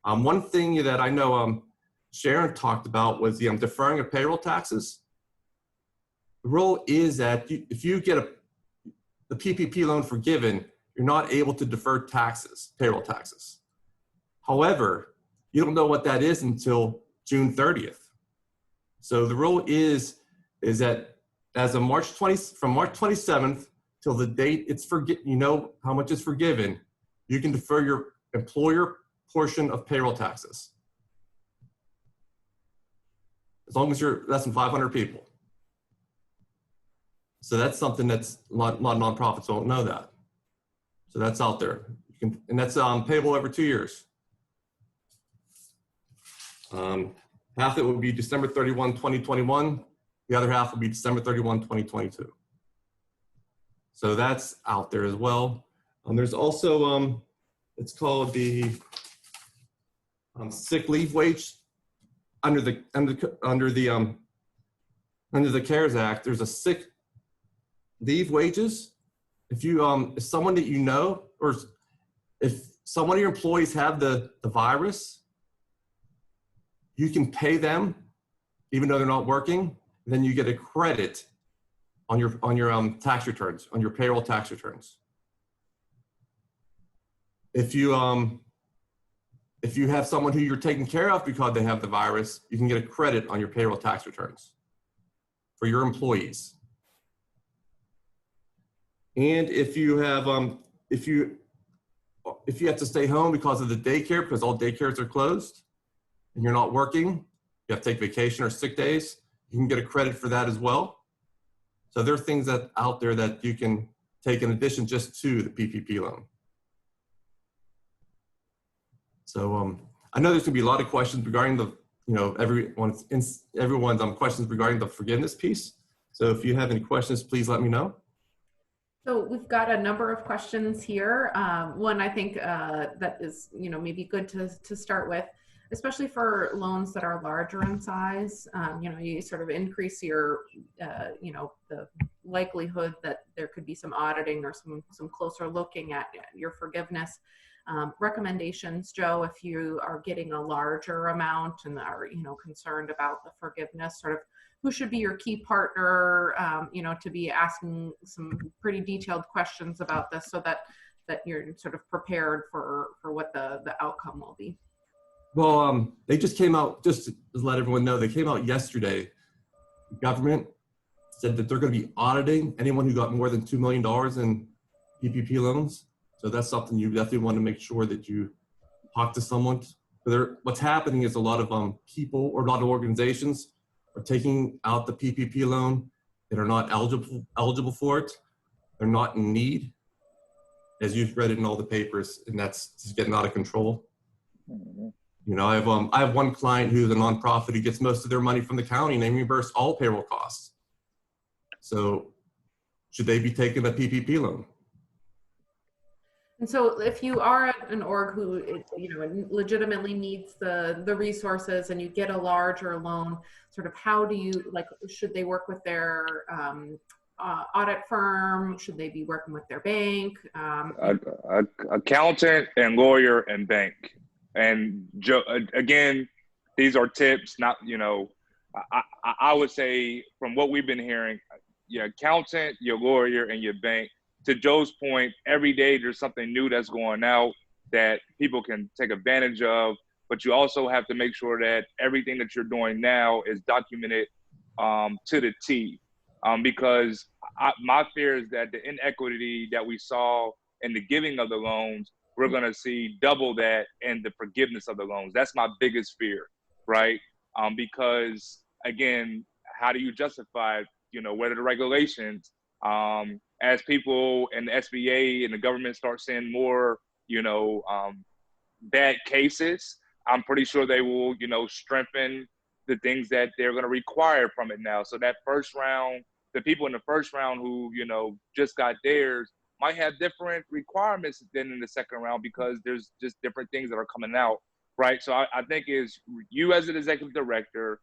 One thing that I know Sharon talked about was the deferring of payroll taxes. The rule is that if you get the PPP loan forgiven, you're not able to defer taxes, payroll taxes. However, you don't know what that is until June 30th. So the rule is that as of from March 27th till the date you know how much is forgiven, you can defer your employer portion of payroll taxes, as long as you're less than 500 people. So that's something that's a lot of nonprofits don't know that. So that's out there. And that's payable over 2 years. Half it will be December 31, 2021. The other half will be December 31, 2022. So that's out there as well. There's also, it's called the sick leave wage under the CARES Act. There's a sick leave wages. If you, if someone that you know, or if some of your employees have the virus, you can pay them even though they're not working. Then you get a credit on your tax returns, on your payroll tax returns. If you have someone who you're taking care of because they have the virus, you can get a credit on your payroll tax returns for your employees. And if you have if you have to stay home because of the daycare, because all daycares are closed, and you're not working, you have to take vacation or sick days, you can get a credit for that as well. So there are things that out there that you can take in addition just to the PPP loan. So I know there's gonna be a lot of questions regarding the, everyone's questions regarding the forgiveness piece. So if you have any questions, please let me know. So we've got a number of questions here. One I think that is, maybe good to start with, especially for loans that are larger in size. You sort of increase your, the likelihood that there could be some auditing or some closer looking at your forgiveness. Recommendations, Joe, if you are getting a larger amount and are, concerned about the forgiveness, sort of who should be your key partner, to be asking some pretty detailed questions about this so that you're sort of prepared for what the outcome will be. Well, they just came out, just to let everyone know, they came out yesterday. The government said that they're going to be auditing anyone who got more than $2 million in PPP loans. So that's something you definitely want to make sure that you talk to someone. What's happening is a lot of people or a lot of organizations are taking out the PPP loan that are not eligible for it. They're not in need. as you've read it in all the papers, and that's just getting out of control. Mhm. You know, I have one client who's a nonprofit who gets most of their money from the county, and they reimburse all payroll costs. So should they be taking a PPP loan? And so if you are an org who, legitimately needs the resources and you get a larger loan, sort of how do you, like, should they work with their audit firm? Should they be working with their bank? Accountant and lawyer and bank. And again, these are tips, not, I would say from what we've been hearing, your accountant, your lawyer, and your bank. To Joe's point, every day there's something new that's going out that people can take advantage of, but you also have to make sure that everything that you're doing now is documented to the T. Because my fear is that the inequity that we saw in the giving of the loans, we're going to see double that in the forgiveness of the loans. That's my biggest fear, right? Because, again, how do you justify, whether the regulations, as people in the SBA and the government start seeing more, bad cases, I'm pretty sure they will, strengthen the things that they're going to require from it now. So that first round, the people in the first round who, just got theirs might have different requirements than in the second round because there's just different things that are coming out, right? So I think is you as an executive director,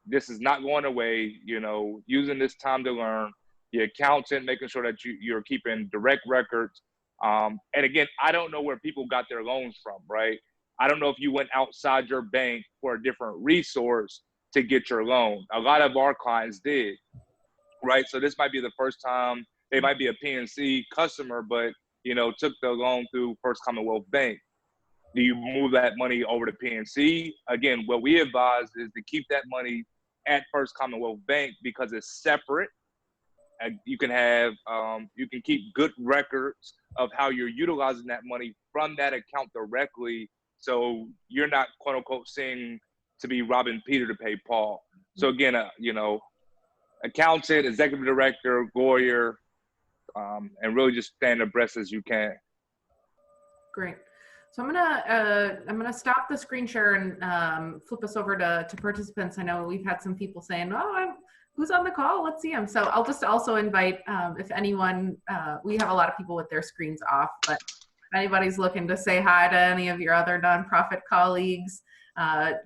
this is not going away, using this time to learn, the accountant, making sure that you're keeping direct records. And again, I don't know where people got their loans from, right? I don't know if you went outside your bank for a different resource to get your loan. A lot of our clients did, right? So this might be the first time they might be a PNC customer, but, took the loan through First Commonwealth Bank. Do you move that money over to PNC? Again, what we advise is to keep that money at First Commonwealth Bank because it's separate. You can have, you can keep good records of how you're utilizing that money from that account directly. So you're not, quote unquote, seeing to be robbing Peter to pay Paul. So again, accountant, executive director, lawyer, and really just staying abreast as you can. Great. So I'm gonna stop the screen share and flip us over to participants. I know we've had some people saying, "Oh, who's on the call? Let's see them." So I'll just also invite if anyone. We have a lot of people with their screens off, but if anybody's looking to say hi to any of your other nonprofit colleagues,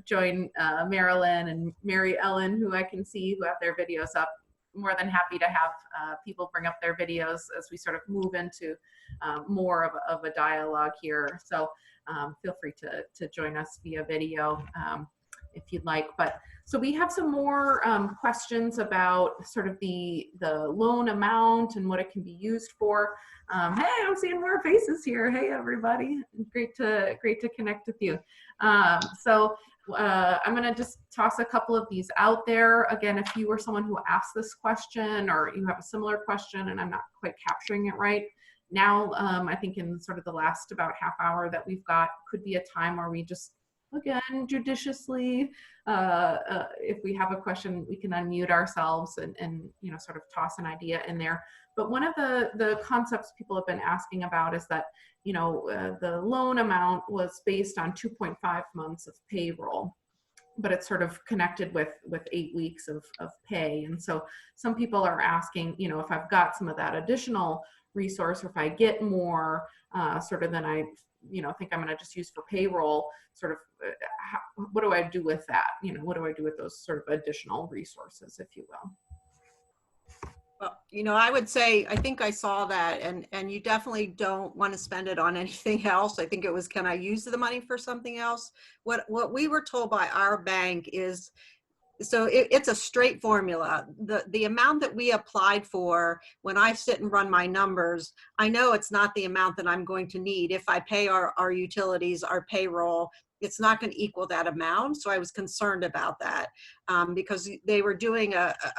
join Marilyn and Mary Ellen, who I can see who have their videos up. More than happy to have people bring up their videos as we sort of move into more of a dialogue here. So feel free to join us via video if you'd like. But so we have some more questions about sort of the loan amount and what it can be used for. Hey, I'm seeing more faces here. Hey, everybody. Great to connect with you. I'm going to just toss a couple of these out there. Again, if you were someone who asked this question or you have a similar question and I'm not quite capturing it right, now I think in sort of the last about half hour that we've got could be a time where we just, again, judiciously, if we have a question, we can unmute ourselves and sort of toss an idea in there. But one of the concepts people have been asking about is that, the loan amount was based on 2.5 months of payroll, but it's sort of connected with 8 weeks of pay. And so some people are asking, if I've got some of that additional resource, or if I get more sort of than I, think I'm going to just use for payroll, sort of, what do I do with that? What do I do with those sort of additional resources, if you will? Well, I would say, I think I saw that, and you definitely don't want to spend it on anything else. I think it was, can I use the money for something else? What we were told by our bank is, so it's a straight formula. The amount that we applied for, when I sit and run my numbers, I know it's not the amount that I'm going to need. If I pay our utilities, our payroll, it's not going to equal that amount. So I was concerned about that because they were doing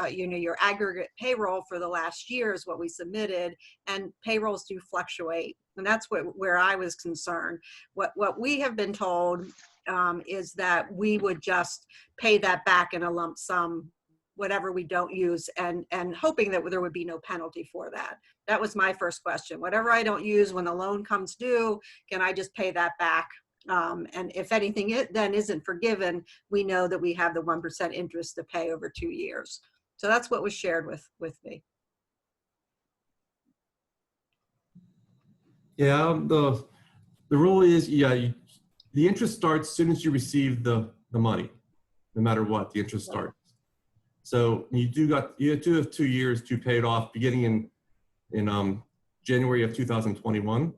your aggregate payroll for the last year is what we submitted, and payrolls do fluctuate. And that's where I was concerned. What we have been told is that we would just pay that back in a lump sum, whatever we don't use, and hoping that there would be no penalty for that. That was my first question. Whatever I don't use when the loan comes due, can I just pay that back? And if anything then isn't forgiven, we know that we have the 1% interest to pay over 2 years. So that's what was shared with me. Yeah, the rule is, yeah, the interest starts as soon as you receive the money, no matter what, the interest starts. So you do have 2 years to pay it off, beginning in January of 2021.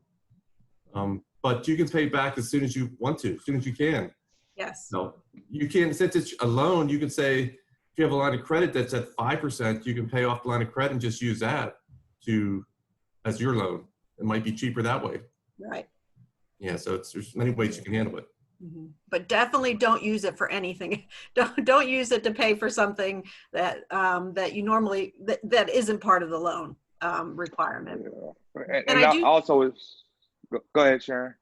But you can pay it back as soon as you want to, as soon as you can. Yes. So you can, since it's a loan, you can say, if you have a line of credit that's at 5%, you can pay off the line of credit and just use that as your loan. It might be cheaper that way. Right. Yeah, so there's many ways you can handle it. Mm-hmm. But definitely don't use it for anything. Don't use it to pay for something that that you normally that isn't part of the loan requirement. And I that do also is. Go ahead, Sharon.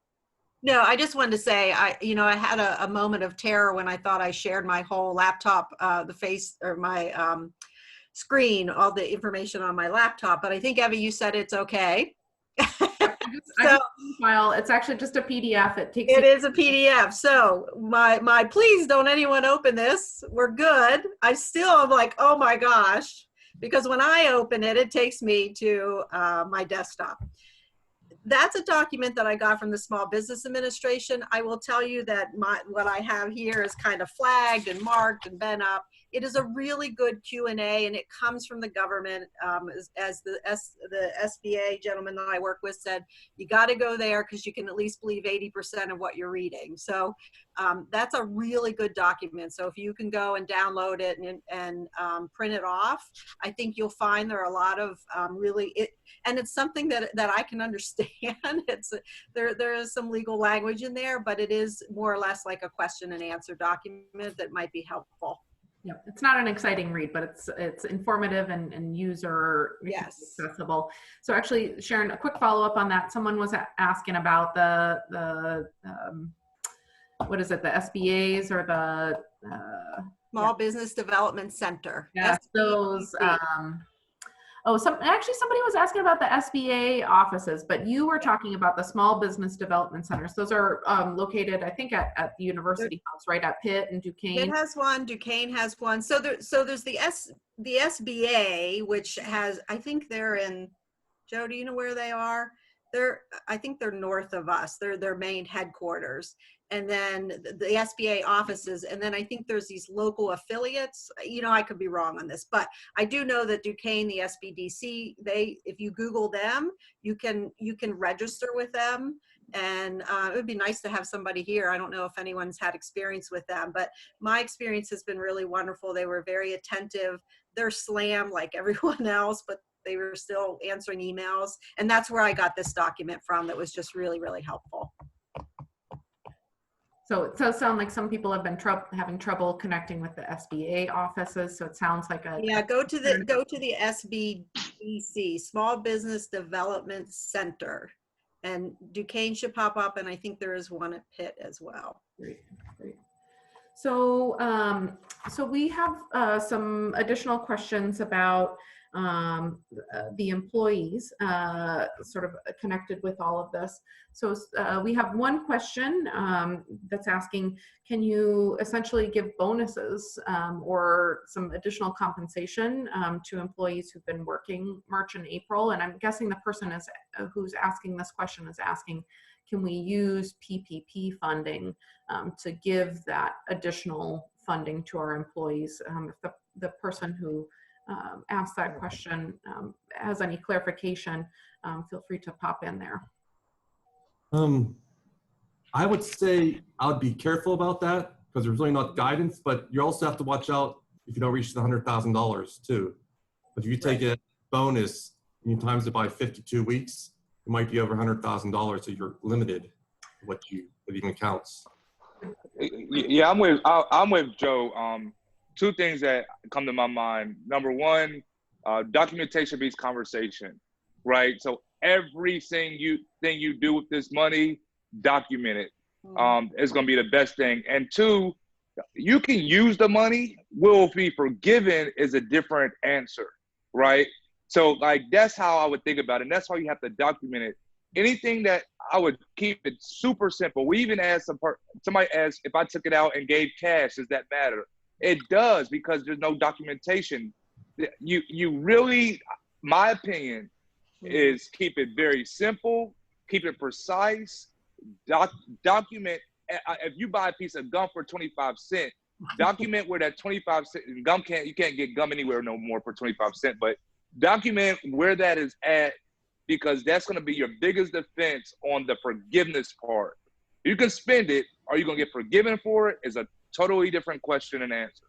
No, I just wanted to say, I had a moment of terror when I thought I shared my whole laptop, my screen, all the information on my laptop. But I think, Evie, you said it's okay. File. It's actually just a PDF. It is a PDF. So my please don't anyone open this. We're good. I still am like, oh my gosh, because when I open it, it takes me to my desktop. That's a document that I got from the Small Business Administration. I will tell you that what I have here is kind of flagged and marked and been up. It is a really good Q&A, and it comes from the government. As the SBA gentleman that I work with said, you got to go there because you can at least believe 80% of what you're reading. So that's a really good document. So if you can go and download it and print it off, I think you'll find there are a lot of and it's something that I can understand. There is some legal language in there, but it is more or less like a question and answer document that might be helpful. Yeah, it's not an exciting read, but it's informative and user accessible. So actually, Sharon, a quick follow up on that. Someone was asking about the what is it, the SBAs or the Small Business Development Center. Yes, those. Somebody was asking about the SBA offices, but you were talking about the Small Business Development Centers. Those are located, I think, at the University House, right at Pitt and Duquesne. Pitt has one, Duquesne has one. So there's the SBA, which has, I think they're in, Joe, do you know where they are? I think they're north of us. They're their main headquarters. And then the SBA offices, and then I think there's these local affiliates. I could be wrong on this, but I do know that Duquesne, the SBDC, if you Google them, you can register with them, and it would be nice to have somebody here. I don't know if anyone's had experience with them, but my experience has been really wonderful. They were very attentive. They're slammed like everyone else, but they were still answering emails, and that's where I got this document from. That was just really, really helpful. So it does sound like some people have been having trouble connecting with the SBA offices. So it sounds like go to the SBDC, Small Business Development Center, and Duquesne should pop up, and I think there is one at Pitt as well. Great. So so we have some additional questions about the employees sort of connected with all of this. So we have one question that's asking, can you essentially give bonuses or some additional compensation to employees who've been working March and April? And I'm guessing the person who's asking this question is asking, can we use PPP funding to give that additional funding to our employees? If the person who asked that question has any clarification, feel free to pop in there. I would say I would be careful about that because there's really not guidance, but you also have to watch out if you don't reach the $100,000 too. But if you take a bonus and you times it by 52 weeks, it might be over $100,000, so you're limited what even counts. Yeah, I'm with Joe. Two things that come to my mind. Number one, documentation beats conversation, right? So everything you do with this money, document it. It's going to be the best thing. And two, you can use the money. Will be forgiven is a different answer, right? So like that's how I would think about it. And that's why you have to document it. Anything that I would keep it super simple. We even asked somebody asked if I took it out and gave cash, does that matter? It does, because there's no documentation. You really, my opinion is keep it very simple, keep it precise, document. If you buy a piece of gum for 25 cents, document where that 25 cent gum you can't get gum anywhere no more for 25 cents, but document where that is at, because that's going to be your biggest defense on the forgiveness part. You can spend it. Are you going to get forgiven for it is a totally different question and answer.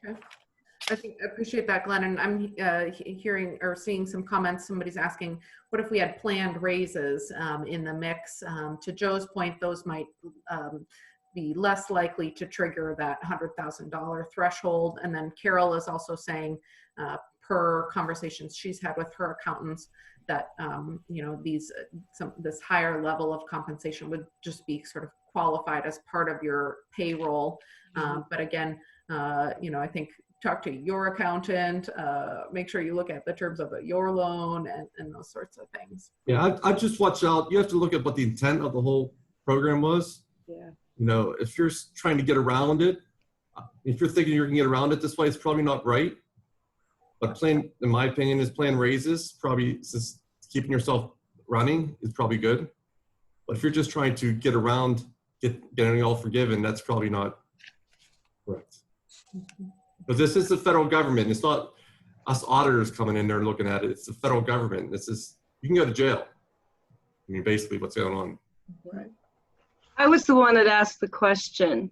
Okay. I appreciate that, Glenn. And I'm hearing or seeing some comments. Somebody's asking, what if we had planned raises in the mix? To Joe's point, those might be less likely to trigger that $100,000 threshold. And then Carol is also saying, per conversations she's had with her accountants, that you know, this higher level of compensation would just be sort of qualified as part of your payroll. But again, you know, I think talk to your accountant, make sure you look at the terms of your loan and those sorts of things. Yeah, I just watch out. You have to look at what the intent of the whole program was. Yeah. You know, if you're trying to get around it, if you're thinking you can get around it this way, it's probably not right. But in my opinion, is plan raises, probably just keeping yourself running is probably good. But if you're just trying to get around, getting it all forgiven, that's probably not correct. But this is the federal government. It's not us auditors coming in there and looking at it. It's the federal government. This is, you can go to jail. I mean, basically what's going on. Right. I was the one that asked the question.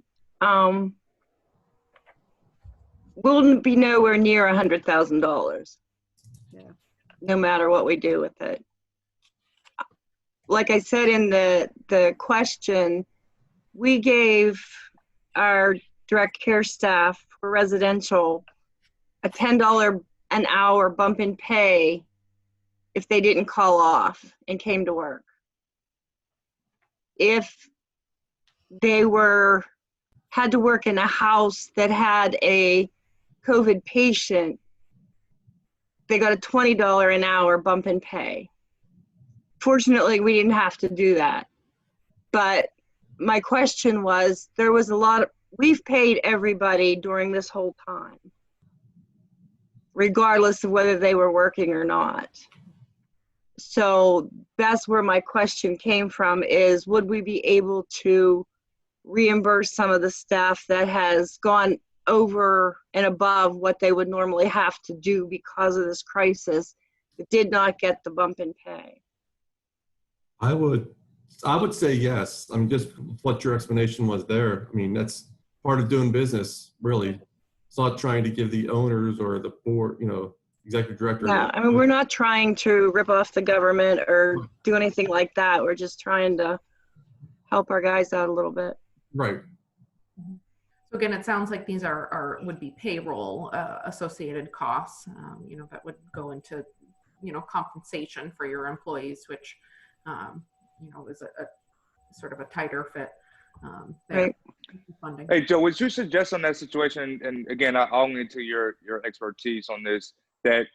We'll be nowhere near $100,000. Yeah. No matter what we do with it. Like I said in the question, we gave our direct care staff for residential a $10 an hour bump in pay if they didn't call off and came to work. If they had to work in a house that had a COVID patient, they got a $20 an hour bump in pay. Fortunately, we didn't have to do that. But my question was, there was a lot of, we've paid everybody during this whole time, regardless of whether they were working or not. So that's where my question came from, is would we be able to reimburse some of the staff that has gone over and above what they would normally have to do because of this crisis, that did not get the bump in pay? I would say yes. I mean, just what your explanation was there. I mean, that's part of doing business, really. It's not trying to give the owners or the board, you know, executive director. No, I mean, we're not trying to rip off the government or do anything like that. We're just trying to help our guys out a little bit. Right. So again, it sounds like these would be payroll associated costs, you know, that would go into, you know, compensation for your employees, which, you know, is a sort of a tighter fit. Right. Funding. Hey, Joe, would you suggest on that situation, and again, I'll get to your expertise on this, that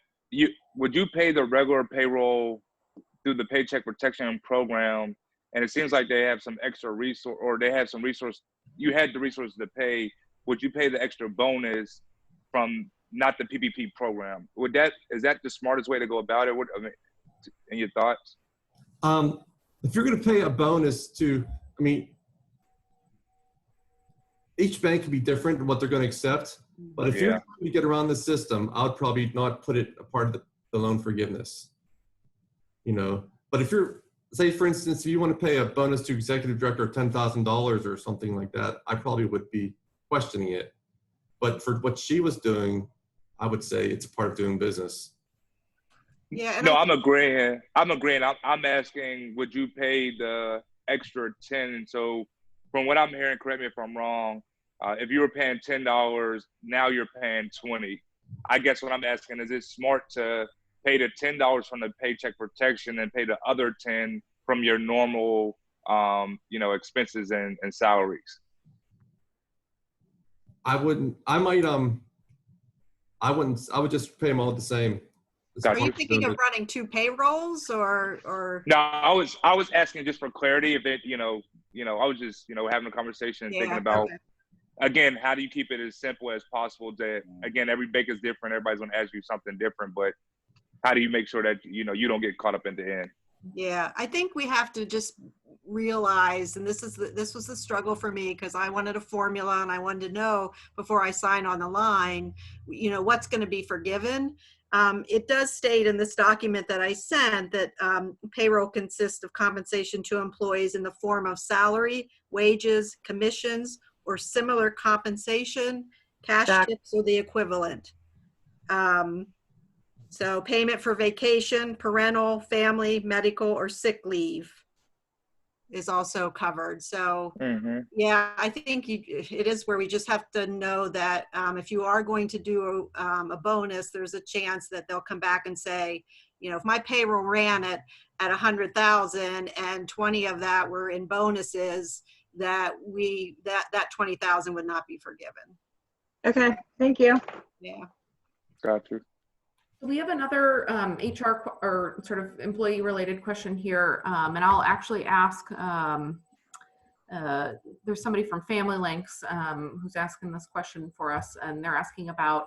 would you pay the regular payroll through the Paycheck Protection Program, and it seems like they have some extra resource, or they have some resource, you had the resources to pay, would you pay the extra bonus from not the PPP program? Is that the smartest way to go about it? I mean, in your thoughts? If you're going to pay a bonus to, I mean, each bank can be different in what they're going to accept. But if you're trying to get around the system, I would probably not put it a part of the loan forgiveness. You know, but if you're, say for instance, if you want to pay a bonus to executive director of $10,000 or something like that, I probably would be questioning it. But for what she was doing, I would say it's a part of doing business. Yeah. No, I'm agreeing. I'm asking, would you pay the extra 10? So from what I'm hearing, correct me if I'm wrong, if you were paying $10, now you're paying $20. I guess what I'm asking, is it smart to pay the $10 from the Paycheck Protection and pay the other 10 from your normal, you know, expenses and salaries? I would just pay them all the same. Gotcha. Are you thinking of running 2 payrolls or? No, I was asking just for clarity if it, I was just, having a conversation and thinking about, okay. again, how do you keep it as simple as possible that, again, every bank is different. Everybody's going to ask you something different, but how do you make sure that, you don't get caught up in the end? Yeah, I think we have to just realize, and this was the struggle for me because I wanted a formula and I wanted to know before I sign on the line, what's going to be forgiven. It does state in this document that I sent that payroll consists of compensation to employees in the form of salary, wages, commissions, or similar compensation, cash tips or the equivalent. So payment for vacation, parental, family, medical, or sick leave is also covered. So yeah, I think it is where we just have to know that if you are going to do a bonus, there's a chance that they'll come back and say, if my payroll ran at 100,000 and 20 of that were in bonuses, that 20,000 would not be forgiven. Okay, thank you. Yeah. Gotcha. We have another HR or sort of employee related question here, and I'll actually ask, there's somebody from Family Links who's asking this question for us, and they're asking about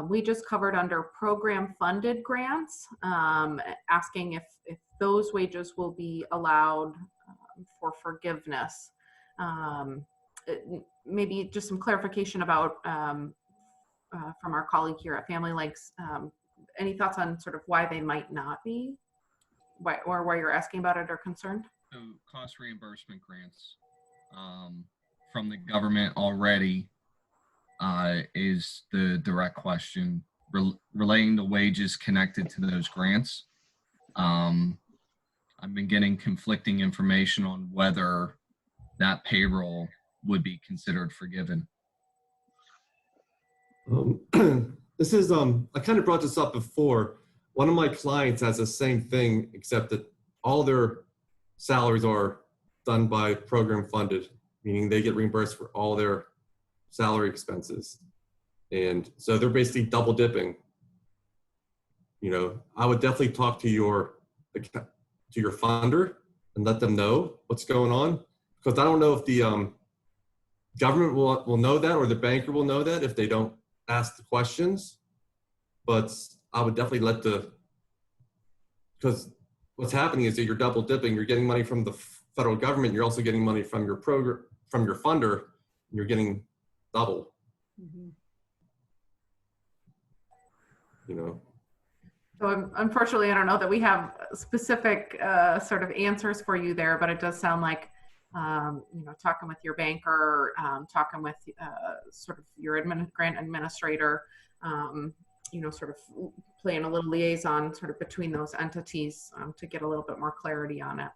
wages covered under program funded grants, asking if those wages will be allowed for forgiveness. Maybe just some clarification about from our colleague here at Family Links. Any thoughts on sort of why they might not be, or why you're asking about it or concerned? So cost reimbursement grants from the government already is the direct question relating to wages connected to those grants. I've been getting conflicting information on whether that payroll would be considered forgiven. This is, I kind of brought this up before. One of my clients has the same thing, except that all their salaries are done by program funded, meaning they get reimbursed for all their salary expenses. And so they're basically double dipping. I would definitely talk to your funder and let them know what's going on, because I don't know if the government will know that, or the banker will know that if they don't ask the questions. But I would definitely because what's happening is that you're double dipping. You're getting money from the federal government. You're also getting money from your from your funder. And you're getting double. Mm-hmm. So unfortunately, I don't know that we have specific sort of answers for you there, but it does sound like, talking with your banker, talking with sort of your grant administrator, sort of playing a little liaison sort of between those entities to get a little bit more clarity on it.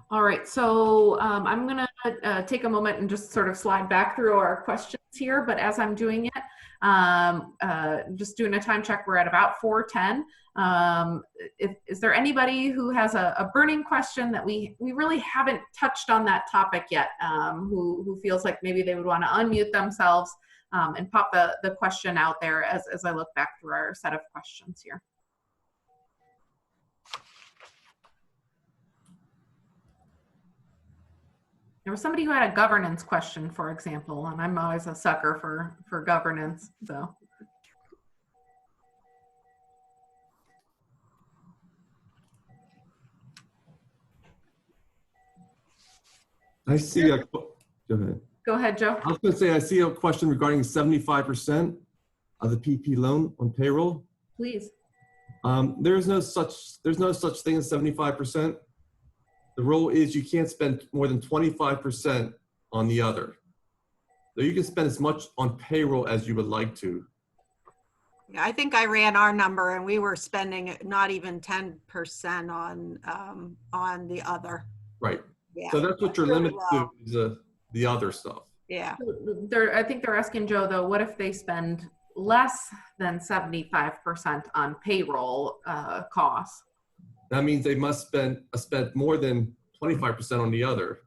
All right, so I'm gonna take a moment and just sort of slide back through our questions here, but as I'm doing it, just doing a time check, we're at about 4:10. Is there anybody who has a burning question that we really haven't touched on that topic yet, who feels like maybe they would want to unmute themselves and pop the question out there as I look back through our set of questions here? There was somebody who had a governance question, for example, and I'm always a sucker for governance, so. I see a, go ahead. Go ahead, Joe. I was going to say, I see a question regarding 75% of the PP loan on payroll. Please. There's no such thing as 75%. The rule is you can't spend more than 25% on the other. So you can spend as much on payroll as you would like to. Yeah, I think I ran our number and we were spending not even 10% on the other. Right. Yeah. So that's what you're really limited to, is the other stuff. Yeah. I think they're asking, Joe, though, what if they spend less than 75% on payroll costs? That means they must spend more than 25% on the other.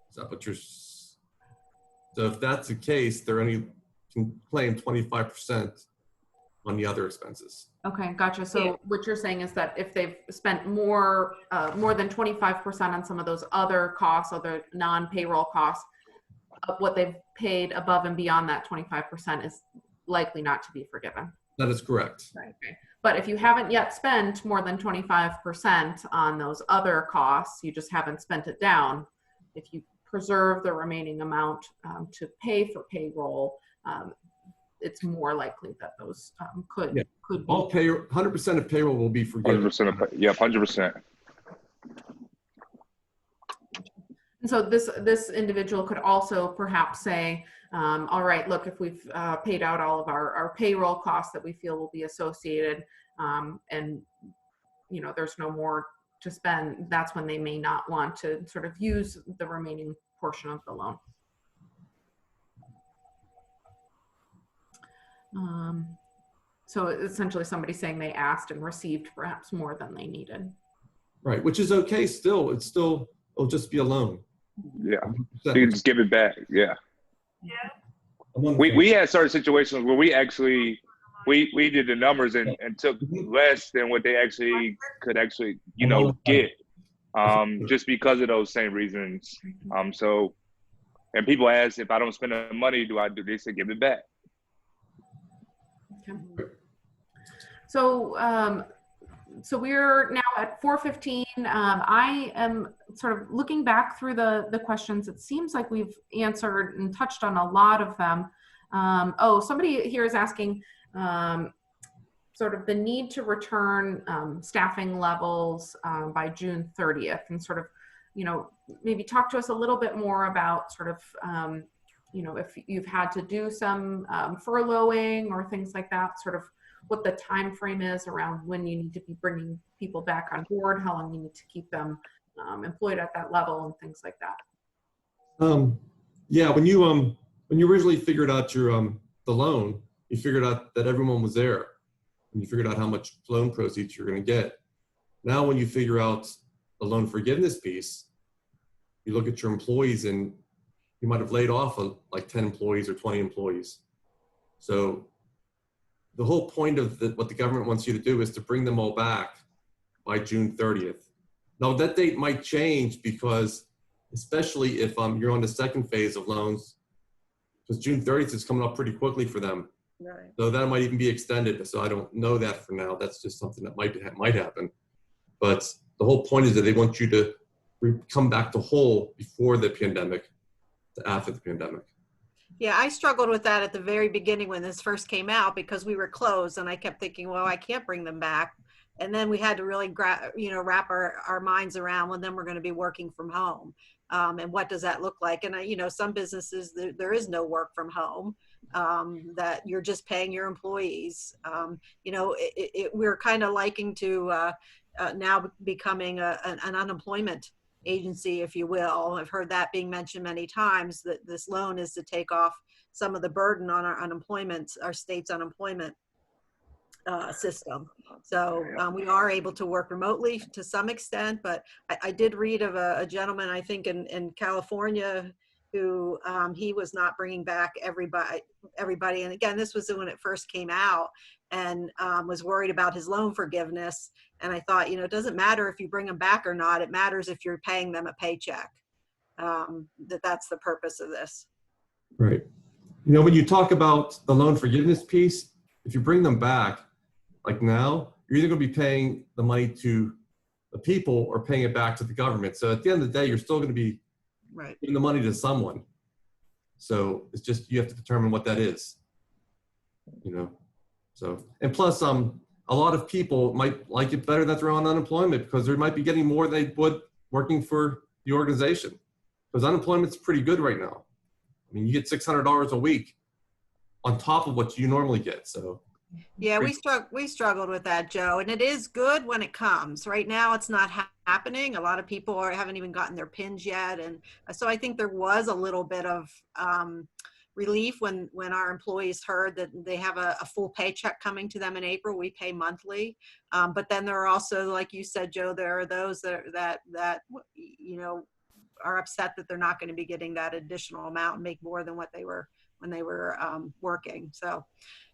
Is that what you're? So if that's the case, they're only can claim 25% on the other expenses. Okay, gotcha. So what you're saying is that if they've spent more than 25% on some of those other costs, other non-payroll costs, what they've paid above and beyond that 25% is likely not to be forgiven. That is correct. Right. Okay. But if you haven't yet spent more than 25% on those other costs, you just haven't spent it down. If you preserve the remaining amount to pay for payroll, it's more likely that those could be. All 100% of payroll will be forgiven. 100%. And so this individual could also perhaps say, all right, look, if we've paid out all of our payroll costs that we feel will be associated, and there's no more to spend, that's when they may not want to sort of use the remaining portion of the loan. So essentially somebody saying they asked and received perhaps more than they needed. Right, which is okay still. It'll just be a loan. Yeah, you can just give it back. Yeah. We had certain situations where we actually we did the numbers and took less than what they actually could get, just because of those same reasons. So, and people ask, if I don't spend the money, do I do this? They give it back. Okay. So we're now at 4:15. I am sort of looking back through the questions. It seems like we've answered and touched on a lot of them. Somebody here is asking sort of the need to return staffing levels by June 30th, and sort of, maybe talk to us a little bit more about sort of, if you've had to do some furloughing or things like that, sort of what the time frame is around when you need to be bringing people back on board, how long you need to keep them employed at that level, and things like that. Yeah, when you originally figured out your the loan, you figured out that everyone was there, and you figured out how much loan proceeds you're going to get. Now, when you figure out the loan forgiveness piece, you look at your employees, and you might have laid off like 10 employees or 20 employees. So the whole point of what the government wants you to do is to bring them all back by June 30th. Now, that date might change, because especially if you're on the second phase of loans, because June 30th is coming up pretty quickly for them. Right. So that might even be extended. So I don't know that for now. That's just something that might happen. But the whole point is that they want you to come back to whole before the pandemic to after the pandemic. Yeah, I struggled with that at the very beginning when this first came out, because we were closed, and I kept thinking, well, I can't bring them back. And then we had to really wrap our minds around, well, then we're going to be working from home. And what does that look like? And some businesses, there is no work from home, that you're just paying your employees. We're kind of liking to now becoming an unemployment agency, if you will. I've heard that being mentioned many times, that this loan is to take off some of the burden on our state's unemployment system. So we are able to work remotely to some extent, but I did read of a gentleman, I think in California, who he was not bringing back everybody. And again, this was when it first came out, and was worried about his loan forgiveness. And I thought, it doesn't matter if you bring them back or not. It matters if you're paying them a paycheck. That's the purpose of this. Right. When you talk about the loan forgiveness piece, if you bring them back, like now, you're either going to be paying the money to the people or paying it back to the government. So at the end of the day, you're still going to be giving the money to someone. So it's just, you have to determine what that is. So, and plus, a lot of people might like it better that they're on unemployment, because they might be getting more than they would working for the organization. Because unemployment's pretty good right now. I mean, you get $600 a week on top of what you normally get. So yeah, we struggled with that, Joe, and it is good when it comes. Right now, it's not happening. A lot of people haven't even gotten their PINs yet, and so I think there was a little bit of relief when our employees heard that they have a full paycheck coming to them in April. We pay monthly, but then there are also, like you said, Joe, there are those that are upset that they're not going to be getting that additional amount and make more than what they were working. So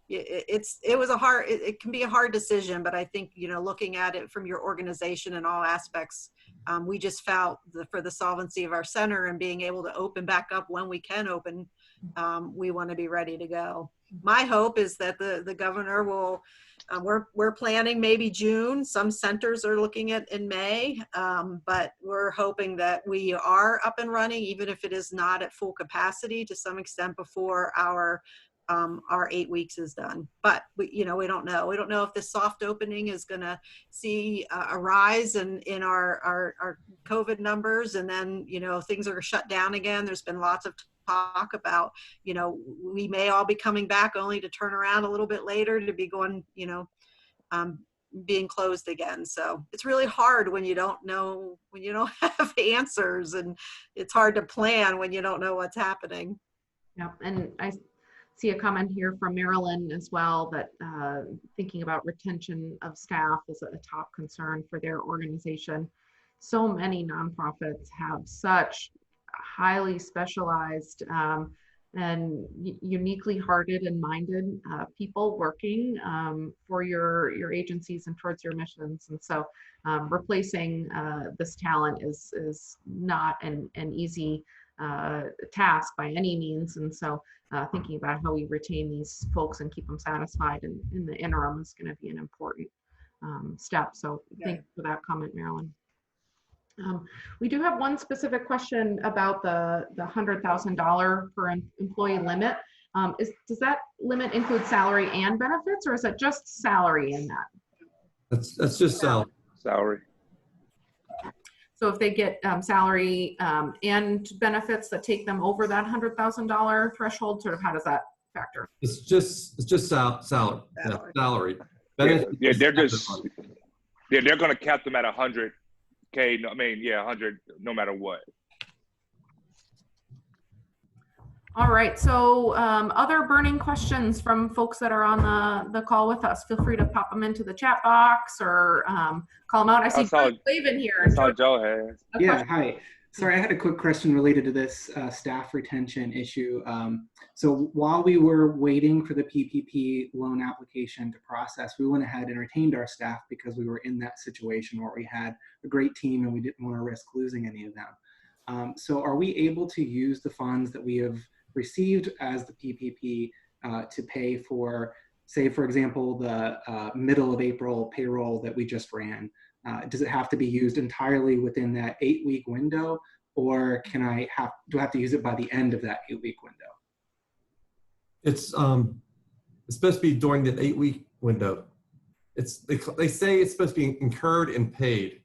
it can be a hard decision, but I think, looking at it from your organization and all aspects, we just felt for the solvency of our center and being able to open back up when we can open, we want to be ready to go. My hope is that the governor will, we're planning maybe June. Some centers are looking at in May, but we're hoping that we are up and running, even if it is not at full capacity, to some extent before our 8 weeks is done. But we don't know. We don't know if this soft opening is going to see a rise in our COVID numbers, and then things are shut down again. There's been lots of talk about we may all be coming back only to turn around a little bit later to be going being closed again. So it's really hard when you don't know, when you don't have answers, and it's hard to plan when you don't know what's happening. Yeah, and I see a comment here from Marilyn as well that thinking about retention of staff is a top concern for their organization. So many nonprofits have such highly specialized and uniquely hearted and minded people working for your agencies and towards your missions. And so replacing this talent is not an easy task by any means. And so thinking about how we retain these folks and keep them satisfied in the interim is going to be an important step. So thank you for that comment, Marilyn. We do have one specific question about the $100,000 per employee limit. Does that limit include salary and benefits, or is it just salary in that? That's just salary. Salary. So if they get salary and benefits that take them over that $100,000 threshold, sort of how does that factor? It's just salary. Yeah, salary. Benefits, Yeah, they're going to cap them at 100K. I mean, yeah, 100 no matter what. All right, so other burning questions from folks that are on the call with us. Feel free to pop them into the chat box or call them out. I see Joe waving here. That's all Joe has. Yeah, hi. Sorry, I had a quick question related to this staff retention issue. So while we were waiting for the PPP loan application to process, we went ahead and retained our staff because we were in that situation where we had a great team and we didn't want to risk losing any of them. So are we able to use the funds that we have received as the PPP to pay for, say, for example, the middle of April payroll that we just ran? Does it have to be used entirely within that 8-week window, or do I have to use it by the end of that 8-week window? It's supposed to be during the 8-week window. They say it's supposed to be incurred and paid.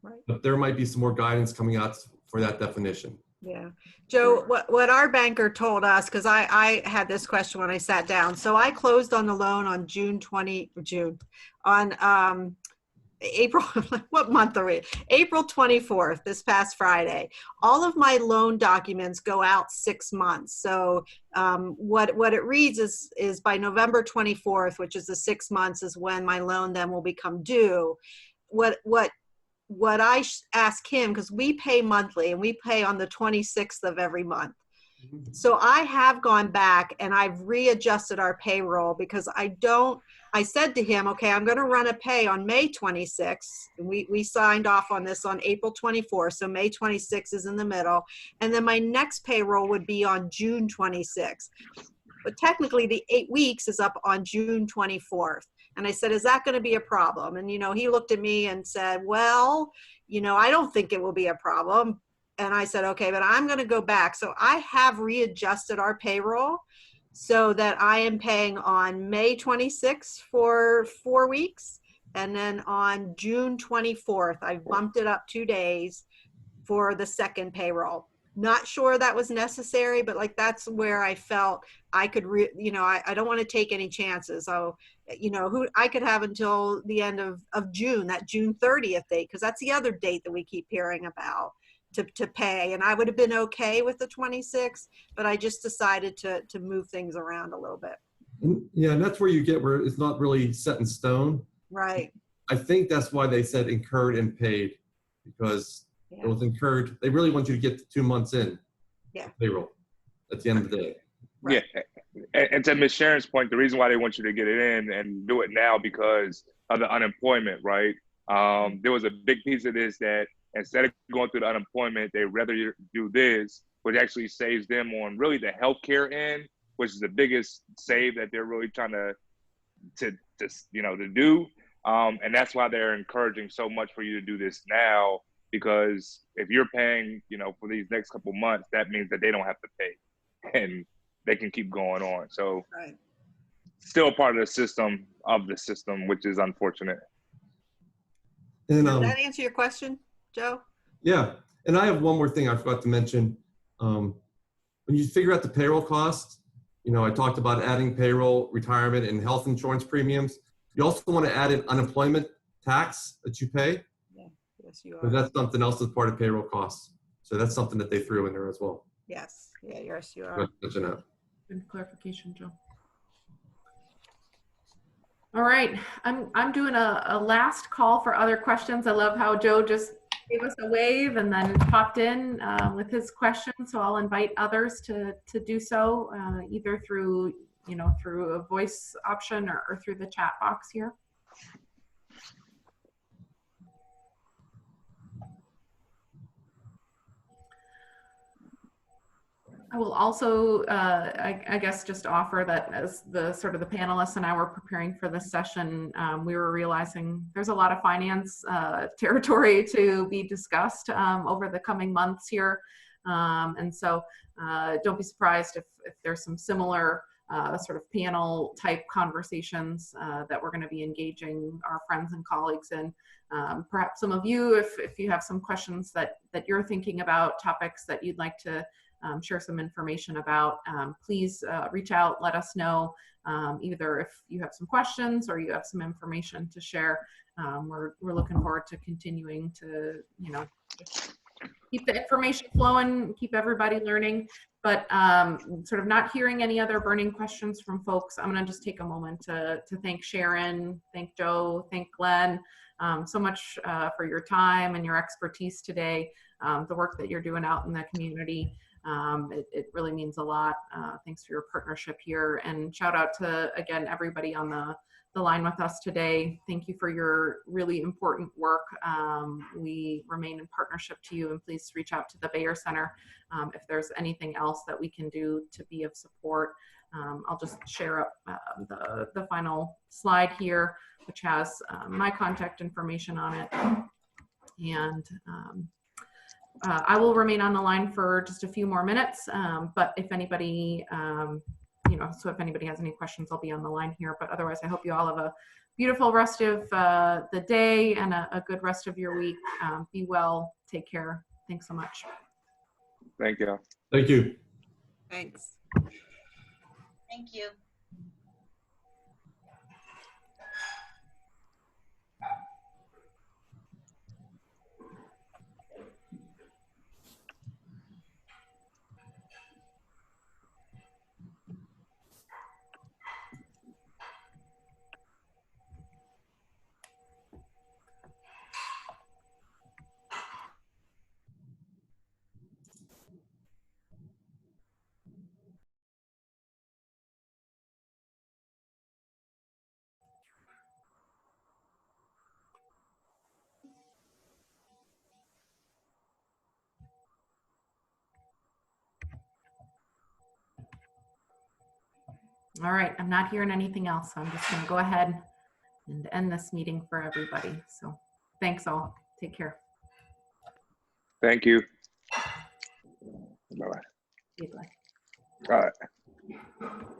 Right. But there might be some more guidance coming out for that definition. Yeah. Joe, what our banker told us, because I had this question when I sat down. So I closed on the loan on April, what month are we? April 24th, this past Friday. All of my loan documents go out 6 months. So what it reads is by November 24th, which is the 6 months, is when my loan then will become due. What I ask him, because we pay monthly and we pay on the 26th of every month. So I have gone back and I've readjusted our payroll because I said to him, okay, I'm going to run a pay on May 26th. And we signed off on this on April 24th. So May 26th is in the middle. And then my next payroll would be on June 26th. But technically the 8 weeks is up on June 24th. And I said, is that going to be a problem? And, he looked at me and said, well, I don't think it will be a problem. And I said, okay, but I'm going to go back. So I have readjusted our payroll so that I am paying on May 26th for 4 weeks. And then on June 24th, I bumped it up 2 days for the second payroll. Not sure that was necessary, but that's where I felt I could, I don't want to take any chances. So, I could have until the end of June, that June 30th date, because that's the other date that we keep hearing about to pay. And I would have been okay with the 26th, but I just decided to move things around a little bit. Yeah, and that's where you get where it's not really set in stone. Right. I think that's why they said incurred and paid, because it was incurred. They really want you to get 2 months in payroll at the end of the day. Right. Yeah, and to Ms. Sharon's point, the reason why they want you to get it in and do it now because of the unemployment, right? There was a big piece of this that instead of going through the unemployment, they rather you do this, which actually saves them on really the healthcare end, which is the biggest save that they're really trying to do. And that's why they're encouraging so much for you to do this now, because if you're paying, for these next couple months, that means that they don't have to pay and they can keep going on. So Right. still part of the system, which is unfortunate. And Does that answer your question, Joe? yeah, and I have one more thing I forgot to mention. When you figure out the payroll costs, I talked about adding payroll, retirement, and health insurance premiums. You also want to add in unemployment tax that you pay. Yeah. Yes, you But are. that's something else as part of payroll costs. So that's something that they threw in there as well. Yes. Yeah. Yes, you are. Mention that. Good clarification, Joe. All right, I'm doing a last call for other questions. I love how Joe just gave us a wave and then popped in with his question. So I'll invite others to do so either through through a voice option or through the chat box here. I will also, I guess, just offer that as the the panelists and I were preparing for this session, we were realizing there's a lot of finance territory to be discussed over the coming months here. And so don't be surprised if there's some similar panel type conversations that we're going to be engaging our friends and colleagues in. Perhaps some of you, if you have some questions that you're thinking about, topics that you'd like to share some information about, please reach out, let us know, either if you have some questions or you have some information to share. We're looking forward to continuing to, keep the information flowing, keep everybody learning, but not hearing any other burning questions from folks. I'm gonna just take a moment to thank Sharon, thank Joe, thank Glenn so much for your time and your expertise today, the work that you're doing out in the community. It really means a lot. Thanks for your partnership here, and shout out to, again, everybody on the line with us today. Thank you for your really important work. We remain in partnership to you, and please reach out to the Bayer Center if there's anything else that we can do to be of support. I'll just share up the final slide here, which has my contact information on it. And I will remain on the line for just a few more minutes, but if anybody, so if anybody has any questions, I'll be on the line here. But otherwise, I hope you all have a beautiful rest of the day and a good rest of your week. Be well, take care. Thanks so much. Thank you. Thank you. Thanks. Thank you. All right, I'm not hearing anything else, so I'm just going to go ahead and end this meeting for everybody. So thanks all. Take care. Thank you. Bye-bye. Goodbye. All right.